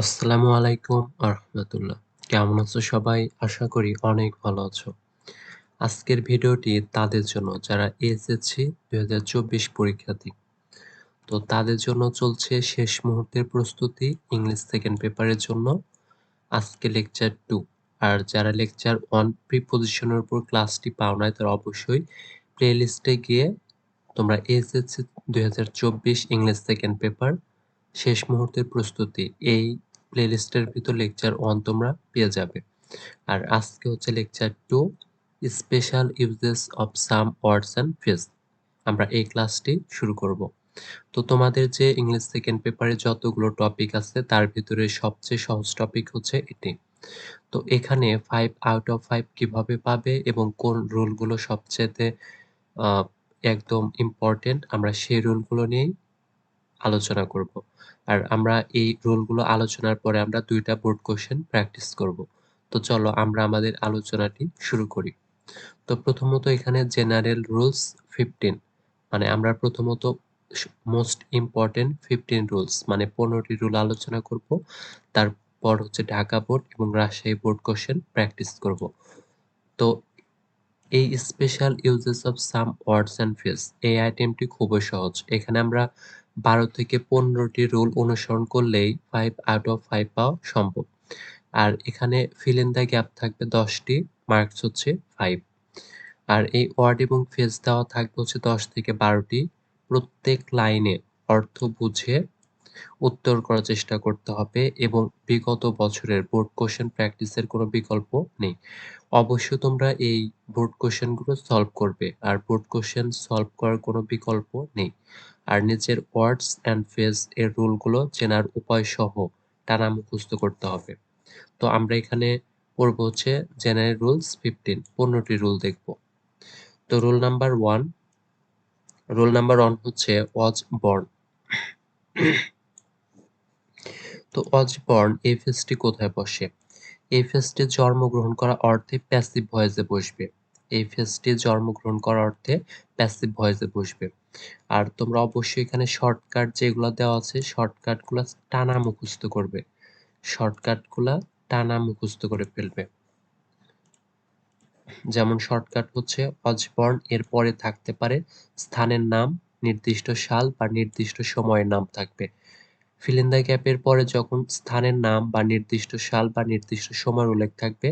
আসসালামু আলাইকুম আরহামাতুল্লাহ। কেমন আছো সবাই? আশা করি অনেক ভালো আছো। আজকের ভিডিওটি তাদের জন্য যারা এসএসসি ২০২৪ পরীক্ষার্থী। তো তাদের জন্য চলছে শেষ মুহূর্তের প্রস্তুতি ইংলিশ সেকেন্ড পেপারের জন্য। আজকে লেকচার 2 আর যারা লেকচার 1 প্রিপজিশনের উপর ক্লাসটি পাও নাই তারা অবশ্যই প্লেলিস্টে গিয়ে তোমরা এসএসসি ২০২৪ ইংলিশ সেকেন্ড পেপার শেষ মুহূর্তের প্রস্তুতি এই প্লেলিস্টের ভিতর লেকচার 1 তোমরা পেয়ে যাবে। আর আজকে হচ্ছে lecture 2 special uses of some words and phrase. আমরা এই ক্লাসটি শুরু করব। তো তোমাদের যে ইংলিশ সেকেন্ড পেপারে যতগুলো টপিক আছে তার ভিতরে সবচেয়ে সহজ টপিক হচ্ছে এটি। তো এখানে 5 আউট অফ 5 কিভাবে পাবে এবং কোন রুলগুলো সবচেয়েতে আহ, একদম ইম্পর্টেন্ট আমরা সেই রুলগুলো নিয়েই আলোচনা করব। আর আমরা এই রুলগুলো আলোচনার পরে আমরা 2টা বোর্ড কোশ্চেন প্র্যাকটিস করব। তো চলো আমরা আমাদের আলোচনাটি শুরু করি। তো প্রথমত এখানে জেনারেল রুলস 15, মানে আমরা প্রথমত মোস্ট ইম্পর্টেন্ট 15 রুলস মানে 15টি রুল আলোচনা করব। তারপর হচ্ছে ঢাকা বোর্ড এবং রাজশাহী বোর্ড কোশ্চেন প্র্যাকটিস করব। তো এই special uses of some words and phrase এই আইটেমটি খুবই সহজ। এখানে আমরা 12 থেকে 15টি রুল অনুসরণ করলেই 5 আউট অফ 5 পাওয়া সম্ভব। আর এখানে ফিল ইন দ্য গ্যাপ থাকবে 10টি, মার্কস হচ্ছে 5। আর এই ওয়ার্ড এবং ফ্রেজ দেওয়া থাকবে হচ্ছে 10 থেকে 12টি। প্রত্যেক লাইনে অর্থ বুঝে উত্তর করার চেষ্টা করতে হবে এবং বিগত বছরের বোর্ড কোশ্চেন প্র্যাকটিসের কোনো বিকল্প নেই। অবশ্যই তোমরা এই বোর্ড কোশ্চেনগুলো সলভ করবে আর বোর্ড কোশ্চেন সলভ করার কোনো বিকল্প নেই। আর নিজের ওয়ার্ডস অ্যান্ড ফ্রেজ এর রুলগুলো চেনার উপায় সহ টানা মুখস্থ করতে হবে। তো আমরা এখানে পড়বো হচ্ছে জেনারেল রুলস 15টি রুল দেখব। তো রুল নাম্বার 1 হচ্ছে ওয়াজ বর্ন। তো অজবর্ন এই ফেজটি কোথায় বসে? এই ফেজটি জন্মগ্রহণ করা অর্থে প্যাসিভ ভয়েসে বসবে। এই ফেজটি জন্মগ্রহণ করা অর্থে প্যাসিভ ভয়েসে বসবে। আর তোমরা অবশ্যই এখানে শর্টকাট যেগুলো দেওয়া আছে শর্টকাটগুলো টানা মুখস্থ করবে। শর্টকাটগুলা টানা মুখস্থ করে ফেলবে। যেমন শর্টকাট হচ্ছে অজবর্ন এর পরে থাকতে পারে স্থানের নাম, নির্দিষ্ট সাল বা নির্দিষ্ট সময়ের নাম থাকবে। ফিল ইন দ্য গ্যাপের পরে যখন স্থানের নাম বা নির্দিষ্ট সাল বা নির্দিষ্ট সময়ের উল্লেখ থাকবে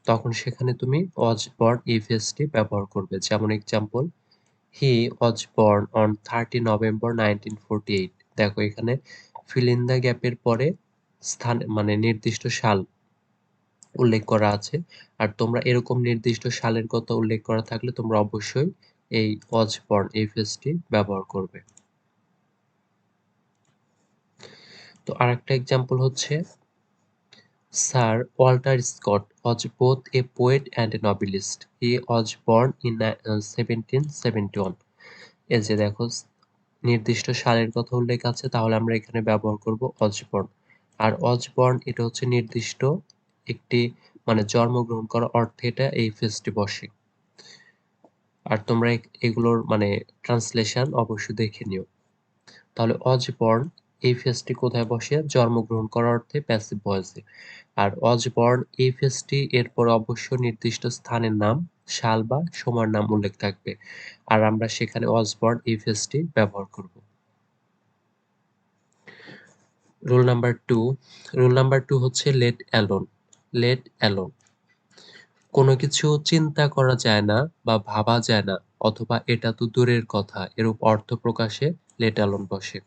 তখন সেখানে তুমি ওয়াজ বর্ন এই ফ্রেজটি ব্যবহার করবে। যেমন example, he was born on 30 November 1948। দেখো এখানে ফিল ইন দ্য গ্যাপের পরে স্থান মানে নির্দিষ্ট সাল উল্লেখ করা আছে। আর তোমরা এরকম নির্দিষ্ট সালের কথা উল্লেখ করা থাকলে তোমরা অবশ্যই এই ওয়াজ বর্ন এই ফ্রেজটি ব্যবহার করবে। তো আরেকটা এক্সাম্পল হচ্ছে, Sir Walter Scott was both a poet and a novelist. He was born in 1771. এই যে দেখো নির্দিষ্ট সালের কথা উল্লেখ আছে তাহলে আমরা এখানে ব্যবহার করব অজবর্ন। আর অজবর্ন এটা হচ্ছে নির্দিষ্ট একটি মানে জন্মগ্রহণ করা অর্থে এটা এই ফেজটি বসে। আর তোমরা এগুলোর মানে ট্রান্সলেশন অবশ্যই দেখে নিও। তাহলে অজবর্ন এই ফেজটি কোথায় বসে? জন্মগ্রহণ করার অর্থে প্যাসিভ ভয়েসে। আর অজবর্ন এই ফেজটি এরপর অবশ্য নির্দিষ্ট স্থানের নাম, সাল বা সময়ের নাম উল্লেখ থাকবে। আর আমরা সেখানে অজবর্ন এই ফেজটি ব্যবহার করব। রুল নাম্বার 2, রুল নাম্বার 2 হচ্ছে লেট অ্যালোন। লেট অ্যালোন, কোনো কিছু চিন্তা করা যায় না বা ভাবা যায় না অথবা এটা তো দূরের কথা এরূপ অর্থ প্রকাশে লেট অ্যালোন বসে।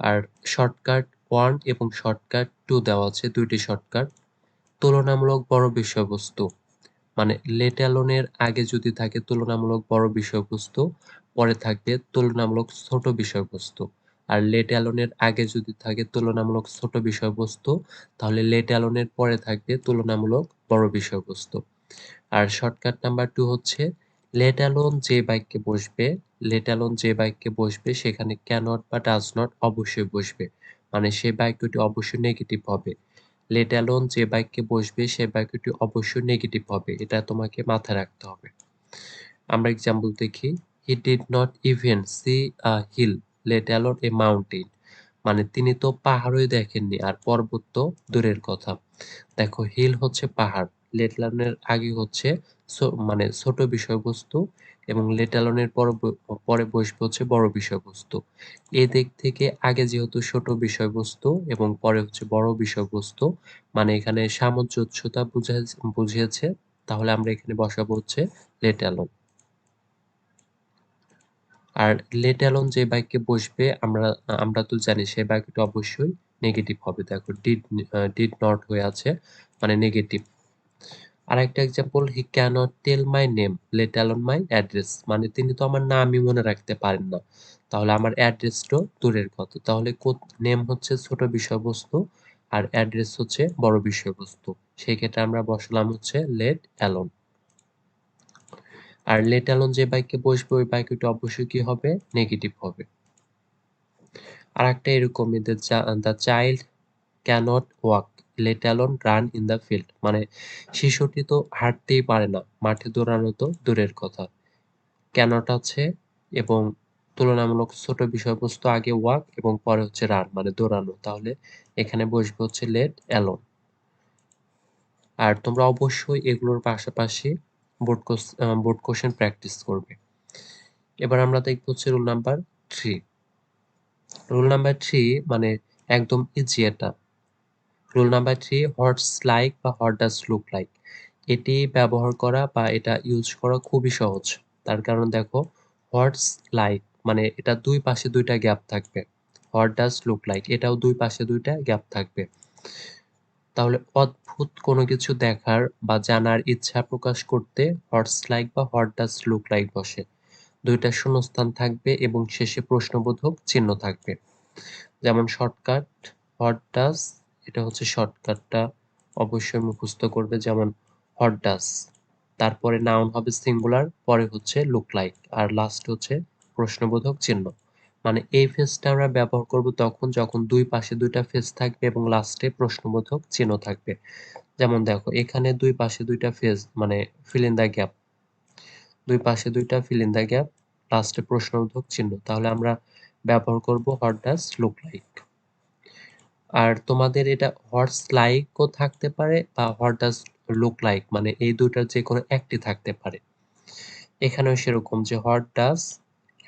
আর শর্টকাট 1 এবং শর্টকাট 2 দেওয়া আছে, দুইটি শর্টকাট। তুলনামূলক বড় বিষয়বস্তু, মানে লেট অ্যালোনের আগে যদি থাকে তুলনামূলক বড় বিষয়বস্তু, পরে থাকবে তুলনামূলক ছোট বিষয়বস্তু। আর লেট অ্যালোনের আগে যদি থাকে তুলনামূলক ছোট বিষয়বস্তু তাহলে লেট অ্যালোনের পরে থাকবে তুলনামূলক বড় বিষয়বস্তু। আর শর্টকাট নাম্বার 2 হচ্ছে লেট অ্যালোন যে বাক্যে বসবে, লেট অ্যালোন যে বাক্যে বসবে সেখানে ক্যানট বা ডাজ নট অবশ্যই বসবে, মানে সেই বাক্যটি অবশ্যই নেগেটিভ হবে। লেট অ্যালোন যে বাক্যে বসবে সে বাক্যটি অবশ্যই নেগেটিভ হবে, এটা তোমাকে মাথায় রাখতে হবে। আমরা এক্সাম্পল দেখি, he did not even see a hill let alone a mountain. মানে তিনি তো পাহাড়ই দেখেননি, আর পর্বত তো দূরের কথা। দেখো হিল হচ্ছে পাহাড়, লেট অ্যালোনের আগে হচ্ছে মানে ছোট বিষয়বস্তু, এবং লেট অ্যালোনের পরে বসবে হচ্ছে বড় বিষয়বস্তু। এই দিক থেকে আগে যেহেতু ছোট বিষয়বস্তু এবং পরে হচ্ছে বড় বিষয়বস্তু, মানে এখানে সামঞ্জস্যতা বুঝিয়েছে, তাহলে আমরা এখানে বসাবো হচ্ছে লেট অ্যালোন। আর লেট অ্যালোন যে বাক্যে বসবে আমরা আমরা তো জানি সেই বাক্যটা অবশ্যই নেগেটিভ হবে। দেখো ডিড নট হয়ে আছে, মানে নেগেটিভ। আরেকটা example, he cannot tell my name let alone my address, মানে তিনি তো আমার নামই মনে রাখতে পারেন না, তাহলে আমার অ্যাড্রেসটাও দূরের কথা। তাহলে নেম হচ্ছে ছোট বিষয়বস্তু আর অ্যাড্রেস হচ্ছে বড় বিষয়বস্তু, সেই ক্ষেত্রে আমরা বসালাম হচ্ছে লেট অ্যালোন। আর লেট অ্যালোন যে বাক্যে বসবে ওই বাক্যটা অবশ্যই কি হবে, নেগেটিভ হবে। আর একটা এরকমই, the child cannot walk let alone run in the field, মানে শিশুটি তো হাঁটতেই পারে না, মাঠে দৌড়ানো তো দূরের কথা। ক্যানট আছে এবং তুলনামূলক ছোট বিষয়বস্তু আগে ওয়াক এবং পরে হচ্ছে রান, মানে দৌড়ানো, তাহলে এখানে বসবে হচ্ছে লেট অ্যালোন। আর তোমরা অবশ্যই এগুলোর পাশাপাশি বোর্ড কোশ্চেন প্র্যাকটিস করবে। এবার আমরা দেখব হচ্ছে রুল নাম্বার 3। রুল নাম্বার 3 মানে একদম ইজি এটা। রুল নাম্বার 3, হোয়াটস লাইক বা হোয়াট ডাজ লুক লাইক, এটি ব্যবহার করা বা এটা ইউজ করা খুবই সহজ। তার কারণ দেখো, হোয়াটস লাইক মানে এটা দুই পাশে দুইটা গ্যাপ থাকবে, হোয়াট ডাজ লুক লাইক এটাও দুই পাশে দুইটা গ্যাপ থাকবে। তাহলে অদ্ভুত কোনো কিছু দেখার বা জানার ইচ্ছা প্রকাশ করতে হোয়াটস লাইক বা হোয়াট ডাজ লুক লাইক বসে। দুইটা শূন্যস্থান থাকবে এবং শেষে প্রশ্নবোধক চিহ্ন থাকবে। যেমন শর্টকাট, হোয়াট ডাজ, এটা হচ্ছে শর্টকাটটা অবশ্যই মুখস্থ করবে, যেমন হোয়াট ডাজ, তারপরে নাউন হবে সিঙ্গুলার, পরে হচ্ছে লুক লাইক, আর লাস্ট হচ্ছে প্রশ্নবোধক চিহ্ন। মানে এই ফেজটা আমরা ব্যবহার করব তখন যখন দুই পাশে দুইটা ফেজ থাকবে এবং লাস্টে প্রশ্নবোধক চিহ্ন থাকবে। যেমন দেখো এখানে দুই পাশে দুইটা ফেজ, মানে ফিল ইন দ্য গ্যাপ, দুই পাশে দুইটা ফিল ইন দ্য গ্যাপ, লাস্টে প্রশ্নবোধক চিহ্ন, তাহলে আমরা ব্যবহার করব হোয়াট ডাজ লুক লাইক। আর তোমাদের এটা হোয়াটস লাইকও থাকতে পারে বা হোয়াট ডাজ লুক লাইক, মানে এই দুইটার যে কোনো একটি থাকতে পারে। এখানেও সেরকম যে হোয়াট ডাজ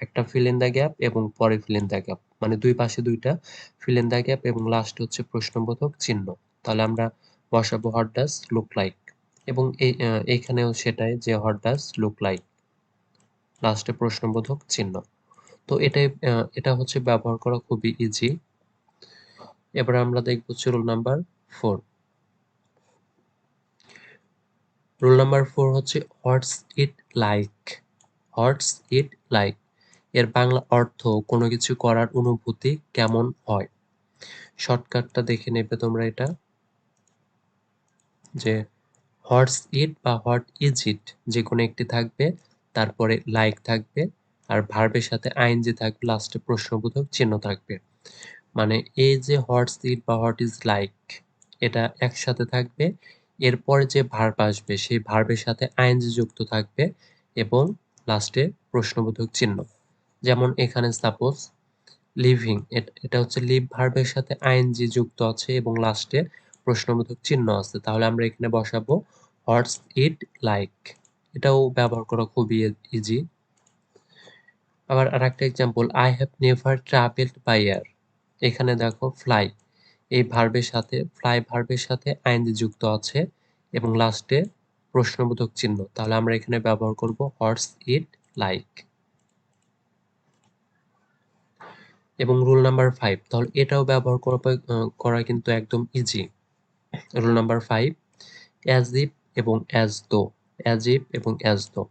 একটা ফিল ইন দ্য গ্যাপ এবং পরে ফিল ইন দ্য গ্যাপ, মানে দুই পাশে দুইটা ফিল ইন দ্য গ্যাপ এবং লাস্ট হচ্ছে প্রশ্নবোধক চিহ্ন, তাহলে আমরা বসাবো হোয়াট ডাজ লুক লাইক। এবং এইখানেও সেটাই যে হোয়াট ডাজ লুক লাইক, লাস্টে প্রশ্নবোধক চিহ্ন। তো এটা হচ্ছে ব্যবহার করা খুবই ইজি। এবার আমরা দেখব হচ্ছে রুল নাম্বার 4। রুল নাম্বার 4 হচ্ছে হোয়াটস it like. What's it like এর বাংলা অর্থ কোনো কিছু করার অনুভূতি কেমন হয়। শর্টকাটটা দেখে নেবে তোমরা, এটা যে হোয়াটস ইট বা হোয়াট ইজ ইট যে কোনো একটি থাকবে, তারপরে লাইক থাকবে, আর ভার্বের সাথে আইএনজি থাকবে, লাস্টে প্রশ্নবোধক চিহ্ন থাকবে। মানে এই যে হোয়াটস ইট বা হোয়াট ইজ লাইক এটা একসাথে থাকবে, এরপরে যে ভার্ব আসবে সেই ভার্বের সাথে আইএনজি যুক্ত থাকবে এবং লাস্টে প্রশ্নবোধক চিহ্ন। যেমন এখানে সাপোজ লিভিং, এটা হচ্ছে লিভ ভার্বের সাথে আইএনজি যুক্ত আছে এবং লাস্টে প্রশ্নবোধক চিহ্ন আছে, তাহলে আমরা এখানে বসাবো হোয়াটস ইট লাইক। এটাও ব্যবহার করা খুবই ইজি। আবার আরেকটা example, I have never travelled by air. এখানে দেখো ফ্লাই, এই ভার্বের সাথে ফ্লাই ভার্বের সাথে আইএনজি যুক্ত আছে এবং লাস্টে প্রশ্নবোধক চিহ্ন, তাহলে আমরা এখানে ব্যবহার করব হোয়াটস ইট লাইক। এবং রুল নাম্বার 5, তাহলে এটাও ব্যবহার করা কিন্তু একদম easy. Rule number 5, as if এবং অ্যাজ দো। অ্যাজ ইফ এবং অ্যাজ দো,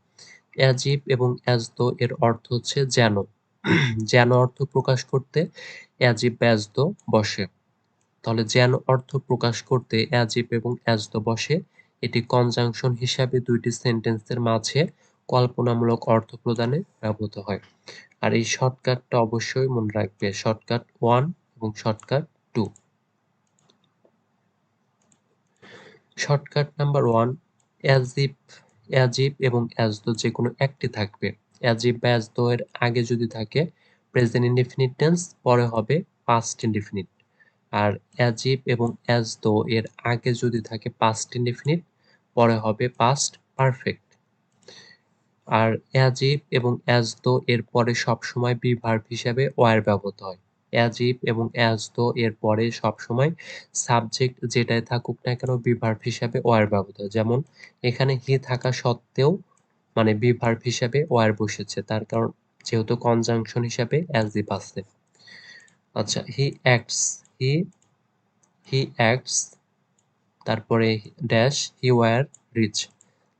অ্যাজ ইফ এবং অ্যাজ দো এর অর্থ হচ্ছে যেন। যেন অর্থ প্রকাশ করতে অ্যাজ ইফ বা অ্যাজ দো বসে। তাহলে যেন অর্থ প্রকাশ করতে অ্যাজ ইফ এবং অ্যাজ দো বসে, এটি কনজাংশন হিসাবে দুইটি সেন্টেন্সের মাঝে কল্পনামূলক অর্থ প্রদানে ব্যবহৃত হয়। আর এই শর্টকাটটা অবশ্যই মনে রাখবে, শর্টকাট 1 এবং shortcut 2। Shortcut number 1, as if, as if এবং অ্যাজ দো যে কোনো একটি থাকবে। অ্যাজ ইফ বা অ্যাজ দো এর আগে যদি থাকে প্রেজেন্ট ইনডেফিনিট টেন্স, পরে হবে পাস্ট ইনডিফিনিট। আর অ্যাজ ইফ এবং অ্যাজ দো এর আগে যদি থাকে পাস্ট ইনডিফিনিট, পরে হবে পাস্ট পারফেক্ট। আর অ্যাজ ইফ এবং অ্যাজ দো এর পরে সবসময় বি ভার্ব হিসাবে ওয়্যার ব্যবহৃত হয়। অ্যাজ ইফ এবং অ্যাজ দো এর পরে সবসময় সাবজেক্ট যেটাই থাকুক না কেন বি ভার্ব হিসাবে ওয়্যার ব্যবহৃত হয়। যেমন এখানে হি থাকা সত্ত্বেও মানে বি ভার্ব হিসাবে ওয়্যার বসেছে, তার কারণ যেহেতু কনজাংশন হিসাবে অ্যাজ ইফ আছে। আচ্ছা, he acts, he he acts, তারপরে ড্যাশ হি ওয়্যার রিচ।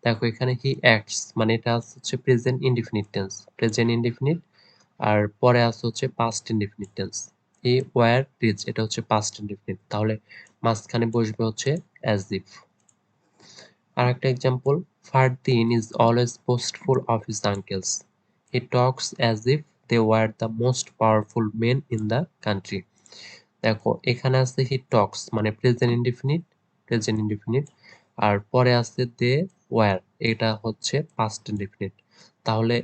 দেখো এখানে হি অ্যাক্টস মানে এটা হচ্ছে present indefinite tense, present indefinite, আর পরে আছে হচ্ছে past indefinite tense. He were rich এটা হচ্ছে পাস্ট ইনডিফিনিট, তাহলে মাঝখানে বসবে হচ্ছে অ্যাজ ইফ। আর একটা example, Fardin is always boastful of his uncles. He talks as if they were the most powerful men in the country. দেখো এখানে আছে হি টক্স মানে প্রেজেন্ট ইনডিফিনিট, প্রেজেন্ট ইনডিফিনিট, আর পরে আছে দে ওয়্যার, এটা হচ্ছে পাস্ট ইনডিফিনিট। তাহলে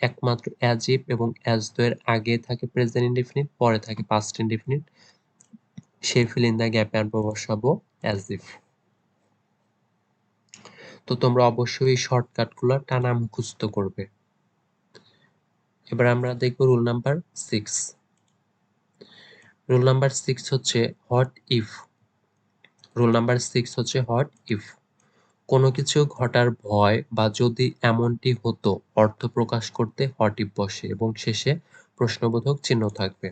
একমাত্র অ্যাজ ইফ এবং অ্যাজ দো এর আগে থাকে প্রেজেন্ট ইনডিফিনিট, পরে থাকে পাস্ট ইনডিফিনিট, সেই ফিল ইন দ্য গ্যাপে আমরা বসাবো অ্যাজ ইফ। তো তোমরা অবশ্যই এই শর্টকাটগুলো টানা মুখস্থ করবে। এবার আমরা দেখব রুল নাম্বার 6। রুল নাম্বার 6 হচ্ছে হোয়াট ইফ। রুল নাম্বার 6 হচ্ছে হোয়াট ইফ। কোনো কিছু ঘটার ভয় বা যদি এমনটি হতো অর্থ প্রকাশ করতে হোয়াট ইফ বসে এবং শেষে প্রশ্নবোধক চিহ্ন থাকবে।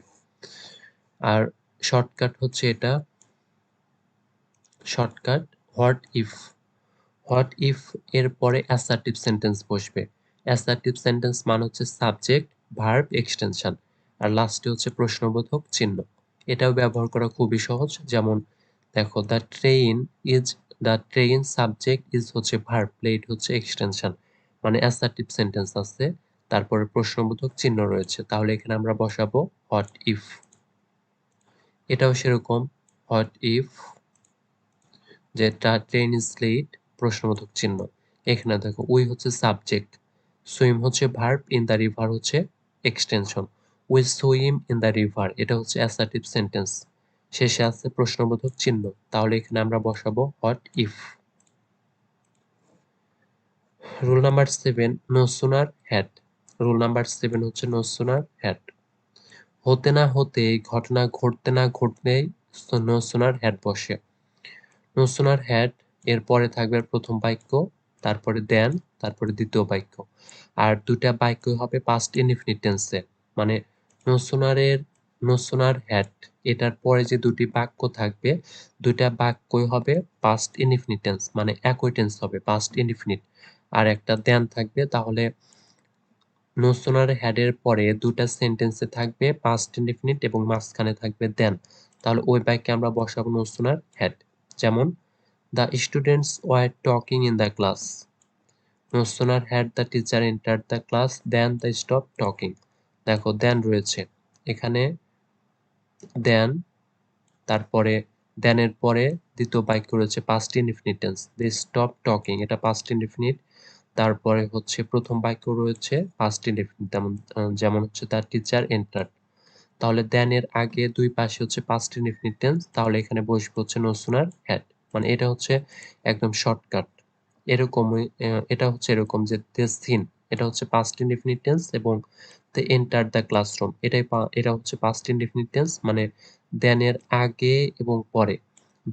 আর শর্টকাট হচ্ছে এটা, shortcut what if. What if এর পরে অ্যাসার্টিভ সেন্টেন্স বসবে। অ্যাসার্টিভ সেন্টেন্স মানে হচ্ছে সাবজেক্ট ভার্ব এক্সটেনশন, আর লাস্টে হচ্ছে প্রশ্নবোধক চিহ্ন। এটাও ব্যবহার করা খুবই সহজ। যেমন দেখো দ্য ট্রেন সাবজেক্ট ইজ হচ্ছে ভার্ব, প্লেট হচ্ছে এক্সটেনশন, মানে অ্যাসার্টিভ সেন্টেন্স আছে, তারপরে প্রশ্নবোধক চিহ্ন রয়েছে, তাহলে এখানে আমরা বসাবো হোয়াট ইফ। এটাও সেরকম, হোয়াট ইফ যে ট্রেন ইজ লেট, প্রশ্নবোধক চিহ্ন। এখানে দেখো উই হচ্ছে সাবজেক্ট, সুইম হচ্ছে ভার্ব, ইন দ্য রিভার হচ্ছে extension. We swim in the river এটা হচ্ছে অ্যাসার্টিভ সেন্টেন্স, শেষে আছে প্রশ্নবোধক চিহ্ন, তাহলে এখানে আমরা বসাবো what if. Rule number 7, no sooner had. Rule number 7 হচ্ছে নো সুনার হ্যাড। হতে না হতে ঘটনা ঘটতে না ঘটলেই নো সুনার হ্যাড বসে। নো সুনার হ্যাড এর পরে থাকবে প্রথম বাক্য, তারপরে দেন, তারপরে দ্বিতীয় বাক্য, আর দুটা বাক্য হবে পাস্ট ইনডিফিনিট টেন্সে। মানে নো সুনার হ্যাড এটার পরে যে দুটি বাক্য থাকবে, দুইটা বাক্যই হবে পাস্ট ইনডিফিনিট টেন্স, মানে একই টেন্স হবে পাস্ট ইনডিফিনিট, আর একটা দেন থাকবে। তাহলে নো সুনার হ্যাড এর পরে দুটা সেন্টেন্সে থাকবে পাস্ট ইনডিফিনিট এবং মাঝখানে থাকবে দেন, তাহলে ওই বাক্যে আমরা বসাবো নো সুনার হ্যাড। যেমন the students were talking in the class. No sooner had the teacher entered the class than they stopped talking. দেখো দেন রয়েছে এখানে, দেন, তারপরে দেনের পরে দ্বিতীয় বাক্য রয়েছে past indefinite tense, they stopped talking এটা পাস্ট ইনডিফিনিট। তারপরে হচ্ছে প্রথম বাক্য রয়েছে পাস্ট ইনডিফিনিট, যেমন হচ্ছে তার টিচার এন্টার্ড। তাহলে দেন এর আগে দুই পাশে হচ্ছে পাস্ট ইনডিফিনিট টেন্স, তাহলে এখানে বসবে হচ্ছে নো সুনার হ্যাড। মানে এটা হচ্ছে একদম শর্টকাট। এরকমই এটা হচ্ছে এরকম যে দে সিন এটা হচ্ছে পাস্ট ইনডিফিনিট টেন্স এবং দে এন্টার দ্য ক্লাসরুম এটা হচ্ছে পাস্ট ইনডিফিনিট টেন্স, মানে দেন এর আগে এবং পরে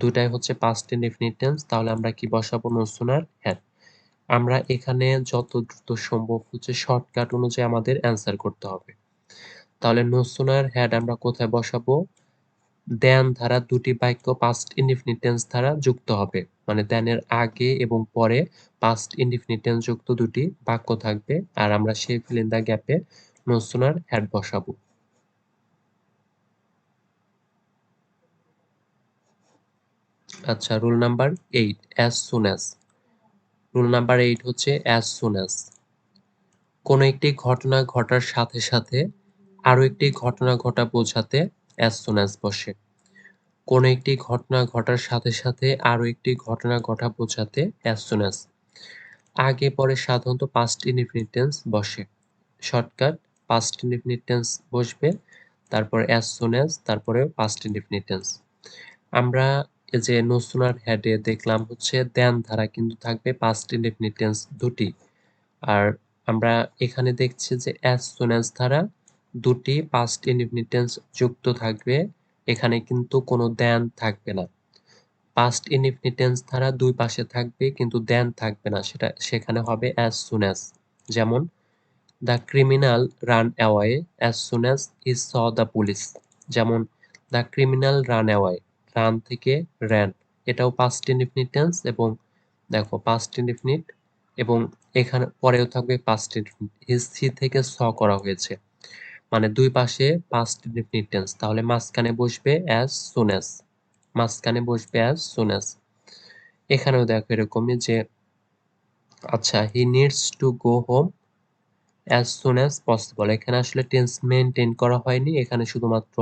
দুটাই হচ্ছে পাস্ট ইনডিফিনিট টেন্স, তাহলে আমরা কি বসাবো নো সুনার হ্যাড। আমরা এখানে যত দ্রুত সম্ভব হচ্ছে শর্টকাট অনুযায়ী আমাদের অ্যান্সার করতে হবে। তাহলে নো সুনার হ্যাড আমরা কোথায় বসাবো, দেন দ্বারা দুটি বাক্য পাস্ট ইনডিফিনিট টেন্স দ্বারা যুক্ত হবে, মানে দেনের আগে এবং পরে পাস্ট ইনডিফিনিট টেন্স যুক্ত দুটি বাক্য থাকবে, আর আমরা সেই ফিল ইন দ্য গ্যাপে নো সুনার হ্যাড বসাবো। আচ্ছা, rule number 8, as soon as. Rule number 8 হচ্ছে অ্যাজ সুন অ্যাজ। কোনো একটি ঘটনা ঘটার সাথে সাথে আরো একটি ঘটনা ঘটা বোঝাতে অ্যাজ সুন অ্যাজ বসে। কোনো একটি ঘটনা ঘটার সাথে সাথে আরো একটি ঘটনা ঘটা বোঝাতে অ্যাজ সুন অ্যাজ। আগে পরে সাধারণত পাস্ট ইনডিফিনিট টেন্স বসে। শর্টকাট পাস্ট ইনডিফিনিট টেন্স বসবে, তারপরে অ্যাজ সুন অ্যাজ, তারপরে পাস্ট ইনডেফিনিট টেন্স। আমরা এই যে নো সুনার হ্যাডে দেখলাম হচ্ছে দেন ধারা কিন্তু থাকবে পাস্ট ইনডেফিনিট টেন্স দুটি। আর আমরা এখানে দেখছি যে অ্যাজ সুন অ্যাজ ধারা দুটি পাস্ট ইনডেফিনিট টেন্স যুক্ত থাকবে, এখানে কিন্তু কোনো দেন থাকবে না। পাস্ট ইনডেফিনিট টেন্স ধারা দুই পাশে থাকবে কিন্তু দেন থাকবে না, সেখানে হবে অ্যাজ সুন অ্যাজ। যেমন the criminal ran away as soon as he saw the police. যেমন the criminal ran away, run থেকে র্যান, এটাও পাস্ট ইনডেফিনিট টেন্স এবং দেখো পাস্ট ইনডেফিনিট এবং এখানে পরেও থাকবে পাস্ট ইনডেফিনিট। সি থেকে স করা হয়েছে, মানে দুই পাশে পাস্ট ইনডেফিনিট টেন্স, তাহলে মাঝখানে বসবে অ্যাজ সুন অ্যাজ, মাঝখানে বসবে অ্যাজ সুন অ্যাজ। এখানেও দেখো এরকমই যে আচ্ছা হি needs to go home as soon as possible, এখানে আসলে টেন্স মেনটেন করা হয়নি, এখানে শুধুমাত্র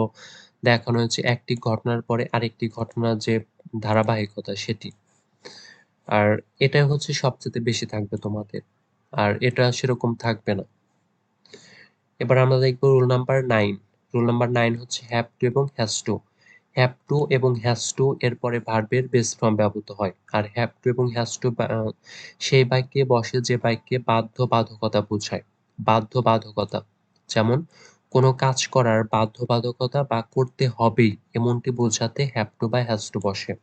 দেখানো হয়েছে একটি ঘটনার পরে আরেকটি ঘটনার যে ধারাবাহিকতা সেটি। আর এটাই হচ্ছে সবচেয়ে বেশি থাকবে তোমাদের, আর এটা সেরকম থাকবে না। এবার আমরা দেখব রুল নাম্বার 9। রুল নাম্বার 9 হচ্ছে হ্যাভ টু এবং হ্যাজ টু। হ্যাভ টু এবং হ্যাজ টু এর পরে ভার্বের বেস ফর্ম ব্যবহৃত হয়। আর হ্যাভ টু এবং হ্যাজ টু সেই বাক্যে বসে যে বাক্যে বাধ্যবাধকতা বোঝায়। বাধ্যবাধকতা, যেমন কোনো কাজ করার বাধ্যবাধকতা বা করতে হবেই এমনটি বোঝাতে হ্যাভ টু বা হ্যাজ টু বসে।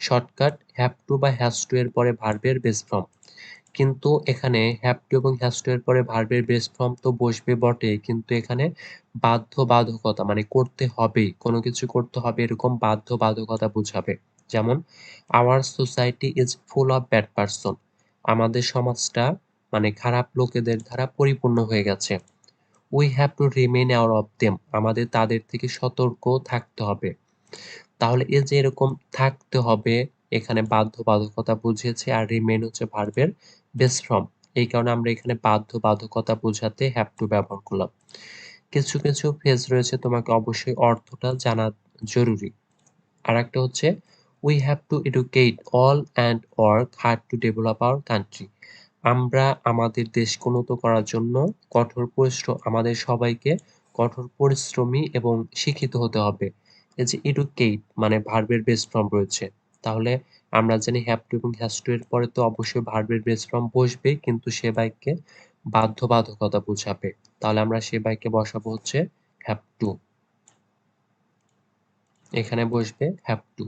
শর্টকাট হ্যাভ টু বা হ্যাজ টু এর পরে ভার্বের বেস ফর্ম। কিন্তু এখানে হ্যাভ টু এবং হ্যাজ টু এর পরে ভার্বের বেস ফর্ম তো বসবে বটে, কিন্তু এখানে বাধ্যবাধকতা মানে করতে হবেই, কোনো কিছু করতে হবে এরকম বাধ্যবাধকতা বোঝাবে। যেমন our society is full of bad person, আমাদের সমাজটা মানে খারাপ লোকেদের দ্বারা পরিপূর্ণ হয়ে গেছে। We have to remain aware of them, আমাদের তাদের থেকে সতর্ক থাকতে হবে। তাহলে এই যে এরকম থাকতে হবে, এখানে বাধ্যবাধকতা বুঝিয়েছে আর রিমেইন হচ্ছে ভার্বের বেস ফর্ম। এই কারণে আমরা এখানে বাধ্যবাধকতা বোঝাতে হ্যাভ টু ব্যবহার করলাম। কিছু কিছু ফ্রেজ রয়েছে তোমাকে অবশ্যই অর্থটা জানা জরুরি। আরেকটা হচ্ছে we have to educate all and work hard to develop our country, আমরা আমাদের দেশকে উন্নত করার জন্য আমাদের সবাইকে কঠোর পরিশ্রমী এবং শিক্ষিত হতে হবে। এই যে এডুকেট মানে ভার্বের বেস ফর্ম রয়েছে, তাহলে আমরা জানি হ্যাভ টু এবং হ্যাজ টু এর পরে তো অবশ্যই ভার্বের বেস ফর্ম বসবে, কিন্তু সে বাক্যে বাধ্যবাধকতা বোঝাবে, তাহলে আমরা সে বাক্যে বসাবো হচ্ছে হ্যাভ টু, এখানে বসবে have to.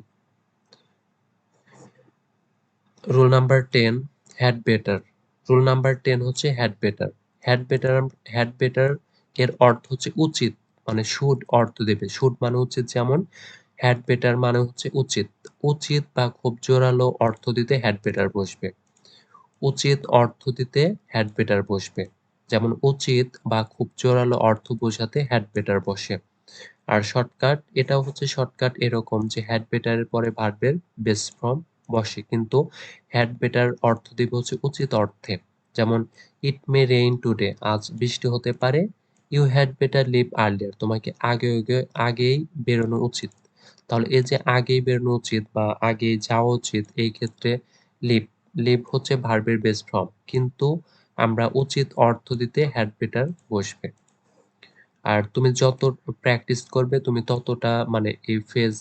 Rule number 10 had better. Rule number 10 হচ্ছে had better. Had better, had better এর অর্থ হচ্ছে উচিত, মানে শুড অর্থ দেবে। শুড মানে উচিত, যেমন হ্যাড বেটার মানে হচ্ছে উচিত। উচিত বা খুব জোরালো অর্থ দিতে হ্যাড বেটার বসবে। উচিত অর্থ দিতে হ্যাড বেটার বসবে। যেমন উচিত বা খুব জোরালো অর্থ বোঝাতে হ্যাড বেটার বসে। আর শর্টকাট, এটাও হচ্ছে শর্টকাট এরকম যে হ্যাড বেটারের পরে ভার্বের বেস ফর্ম বসে, কিন্তু হ্যাড বেটার অর্থ দিবে হচ্ছে উচিত অর্থে। যেমন ইট মে রেইন টুডে, আজ বৃষ্টি হতে পারে। You had better leave earlier, তোমাকে আগেই বেরোনো উচিত। তাহলে এই যে আগেই বেরোনো উচিত বা আগেই যাওয়া উচিত, এই ক্ষেত্রে লিভ, লিভ হচ্ছে ভার্বের বেস ফর্ম, কিন্তু আমরা উচিত অর্থ দিতে হ্যাড বেটার বসবে। আর তুমি যত প্র্যাকটিস করবে তুমি ততটা মানে এই ফ্রেজ,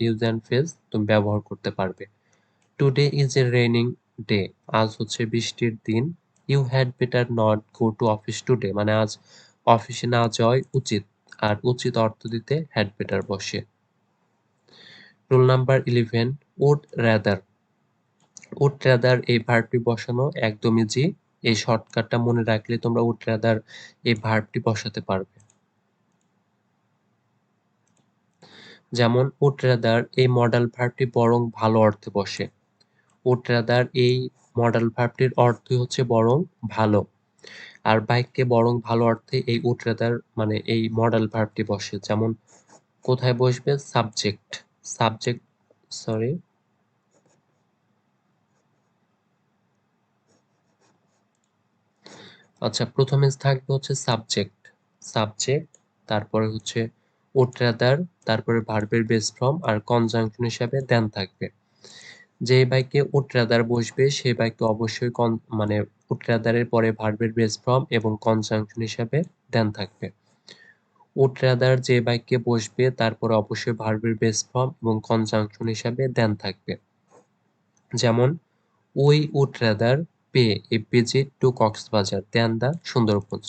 ইউজ অ্যান্ড ফ্রেজ তুমি ব্যবহার করতে পারবে। Today is a raining day, আজ হচ্ছে বৃষ্টির দিন। You had better not go to office today, মানে আজ অফিসে না যাওয়াই উচিত, আর উচিত অর্থ দিতে হ্যাড বেটার বসে। Rule number 11 would rather. Would rather এই ভার্বটি বসানো একদমই ইজি, এই শর্টকাটটা মনে রাখলে তোমরা উড রাদার এই ভার্বটি বসাতে পারবে। যেমন উড রাদার এই মডাল ভার্বটি বরং ভালো অর্থে বসে। উড রাদার এই মডাল ভার্বটির অর্থই হচ্ছে বরং ভালো, আর বাক্যে বরং ভালো অর্থে এই উড রাদার মানে এই মডাল ভার্বটি বসে। যেমন কোথায় বসবে? সাবজেক্ট, সাবজেক্ট সরি আচ্ছা প্রথমে থাকবে হচ্ছে সাবজেক্ট, সাবজেক্ট, তারপরে হচ্ছে উড রাদার, তারপরে ভার্বের বেস ফর্ম আর কনজাংশন হিসাবে দেন থাকবে। যে বাক্যে উড রাদার বসবে সেই বাক্যে অবশ্যই মানে উড রাদারের পরে ভার্বের বেস ফর্ম এবং কনজাংশন হিসাবে দেন থাকবে। উড রাদার যে বাক্যে বসবে তারপরে অবশ্যই ভার্বের বেস ফর্ম এবং কনজাংশন হিসাবে দেন থাকবে। যেমন we would rather pay a visit to Cox's Bazar than the Sundarbans.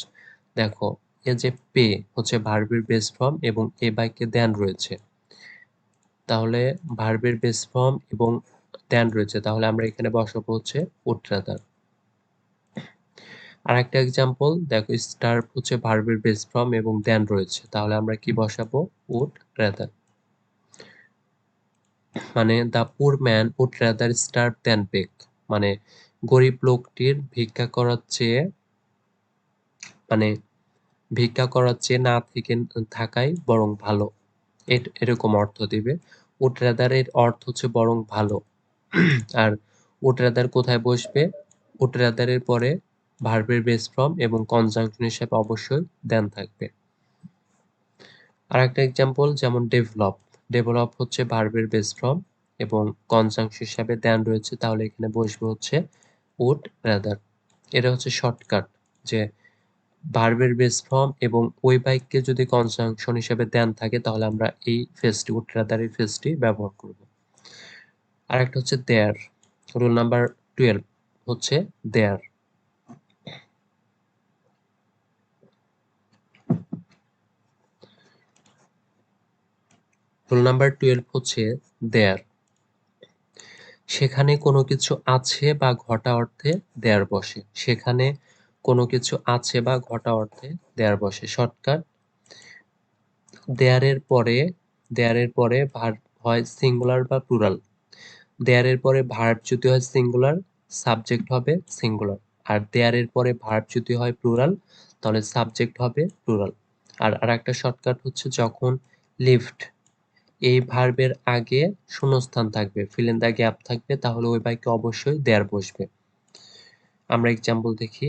দেখো এ যে পে হচ্ছে ভার্বের বেস ফর্ম এবং এ বাক্যে দেন রয়েছে, তাহলে ভার্বের বেস ফর্ম এবং দেন রয়েছে, তাহলে আমরা এখানে বসাবো হচ্ছে উড রাদার। আর একটা এক্সাম্পল দেখো, স্টার্ভ হচ্ছে ভার্বের বেস ফর্ম এবং দেন রয়েছে, তাহলে আমরা কি বসাবো? Would rather. মানে the poor man would rather starve than beg, মানে গরিব লোকটির ভিক্ষা করার চেয়ে মানে ভিক্ষা করার চেয়ে না থেকে থাকাই বরং ভালো, এরকম অর্থ দিবে। উড রাদার এর অর্থ হচ্ছে বরং ভালো। আর উড রাদার কোথায় বসবে? উড রাদার এর পরে ভার্বের বেস ফর্ম এবং কনজাংশন হিসেবে অবশ্যই দেন থাকবে। আর একটা এক্সাম্পল যেমন ডেভেলপ, ডেভেলপ হচ্ছে ভার্বের বেস ফর্ম এবং কনজাংশন হিসাবে দেন রয়েছে, তাহলে এখানে বসবে হচ্ছে উড রাদার। এটা হচ্ছে শর্টকাট, যে ভার্বের বেস ফর্ম এবং ওই বাক্যে যদি কনজাংশন হিসেবে দেন থাকে তাহলে আমরা এই ফেজটি উড রাদার এই ফেজটি ব্যবহার করব। আর একটা হচ্ছে দেয়ার, রুল নাম্বার 12 হচ্ছে দেয়ার। রুল নাম্বার 12 হচ্ছে দেয়ার। সেখানে কোনো কিছু আছে বা ঘটা অর্থে দেয়ার বসে। সেখানে কোনো কিছু আছে বা ঘটা অর্থে দেয়ার বসে। শর্টকাট, দেয়ারের পরে ভার্ব হয় সিঙ্গুলার বা প্লুরাল। দেয়ারের পরে ভার্ব যদি হয় সিঙ্গুলার, সাবজেক্ট হবে সিঙ্গুলার। আর দেয়ারের পরে ভার্ব যদি হয় প্লুরাল, তাহলে সাবজেক্ট হবে প্লুরাল। আর আরেকটা শর্টকাট হচ্ছে যখন লিফট এই ভার্বের আগে শূন্যস্থান থাকবে, ফিল ইন দ্য গ্যাপ থাকবে, তাহলে ওই বাক্যে অবশ্যই দেয়ার বসবে। আমরা এক্সাম্পল দেখি,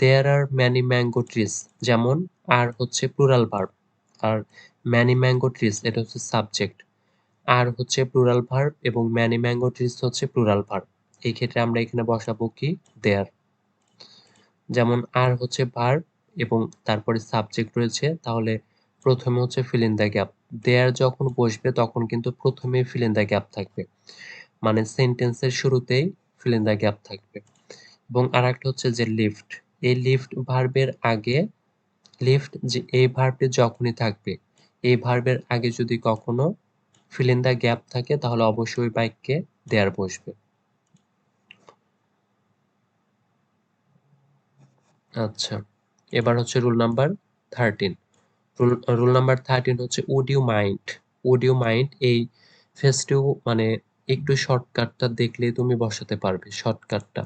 there are many mango trees, যেমন আর হচ্ছে প্লুরাল ভার্ব আর ম্যানি ম্যাঙ্গো ট্রিজ এটা হচ্ছে সাবজেক্ট। আর হচ্ছে প্লুরাল ভার্ব এবং ম্যানি ম্যাঙ্গো ট্রিজ হচ্ছে প্লুরাল ভার্ব। এই ক্ষেত্রে আমরা এখানে বসাবো কি? দেয়ার। যেমন আর হচ্ছে ভার্ব এবং তারপরে সাবজেক্ট রয়েছে, তাহলে প্রথমে হচ্ছে ফিল ইন দ্য গ্যাপ। দেয়ার যখন বসবে তখন কিন্তু প্রথমেই ফিল ইন দ্য গ্যাপ থাকবে, মানে সেন্টেন্সের শুরুতেই ফিল ইন দ্য গ্যাপ থাকবে। এবং আরেকটা হচ্ছে যে লিফট, এই লিফট ভার্বের আগে, লিফট যে এই ভার্বটি যখনই থাকবে, এই ভার্বের আগে যদি কখনো ফিল ইন দ্য গ্যাপ থাকে তাহলে অবশ্যই বাক্যে দেয়ার বসবে। আচ্ছা, এবার হচ্ছে রুল নাম্বার 13। রুল নাম্বার 13 হচ্ছে would you mind. Would you mind এই ফেজটিও মানে একটু শর্টকাটটা দেখলেই তুমি বসাতে পারবে। শর্টকাটটা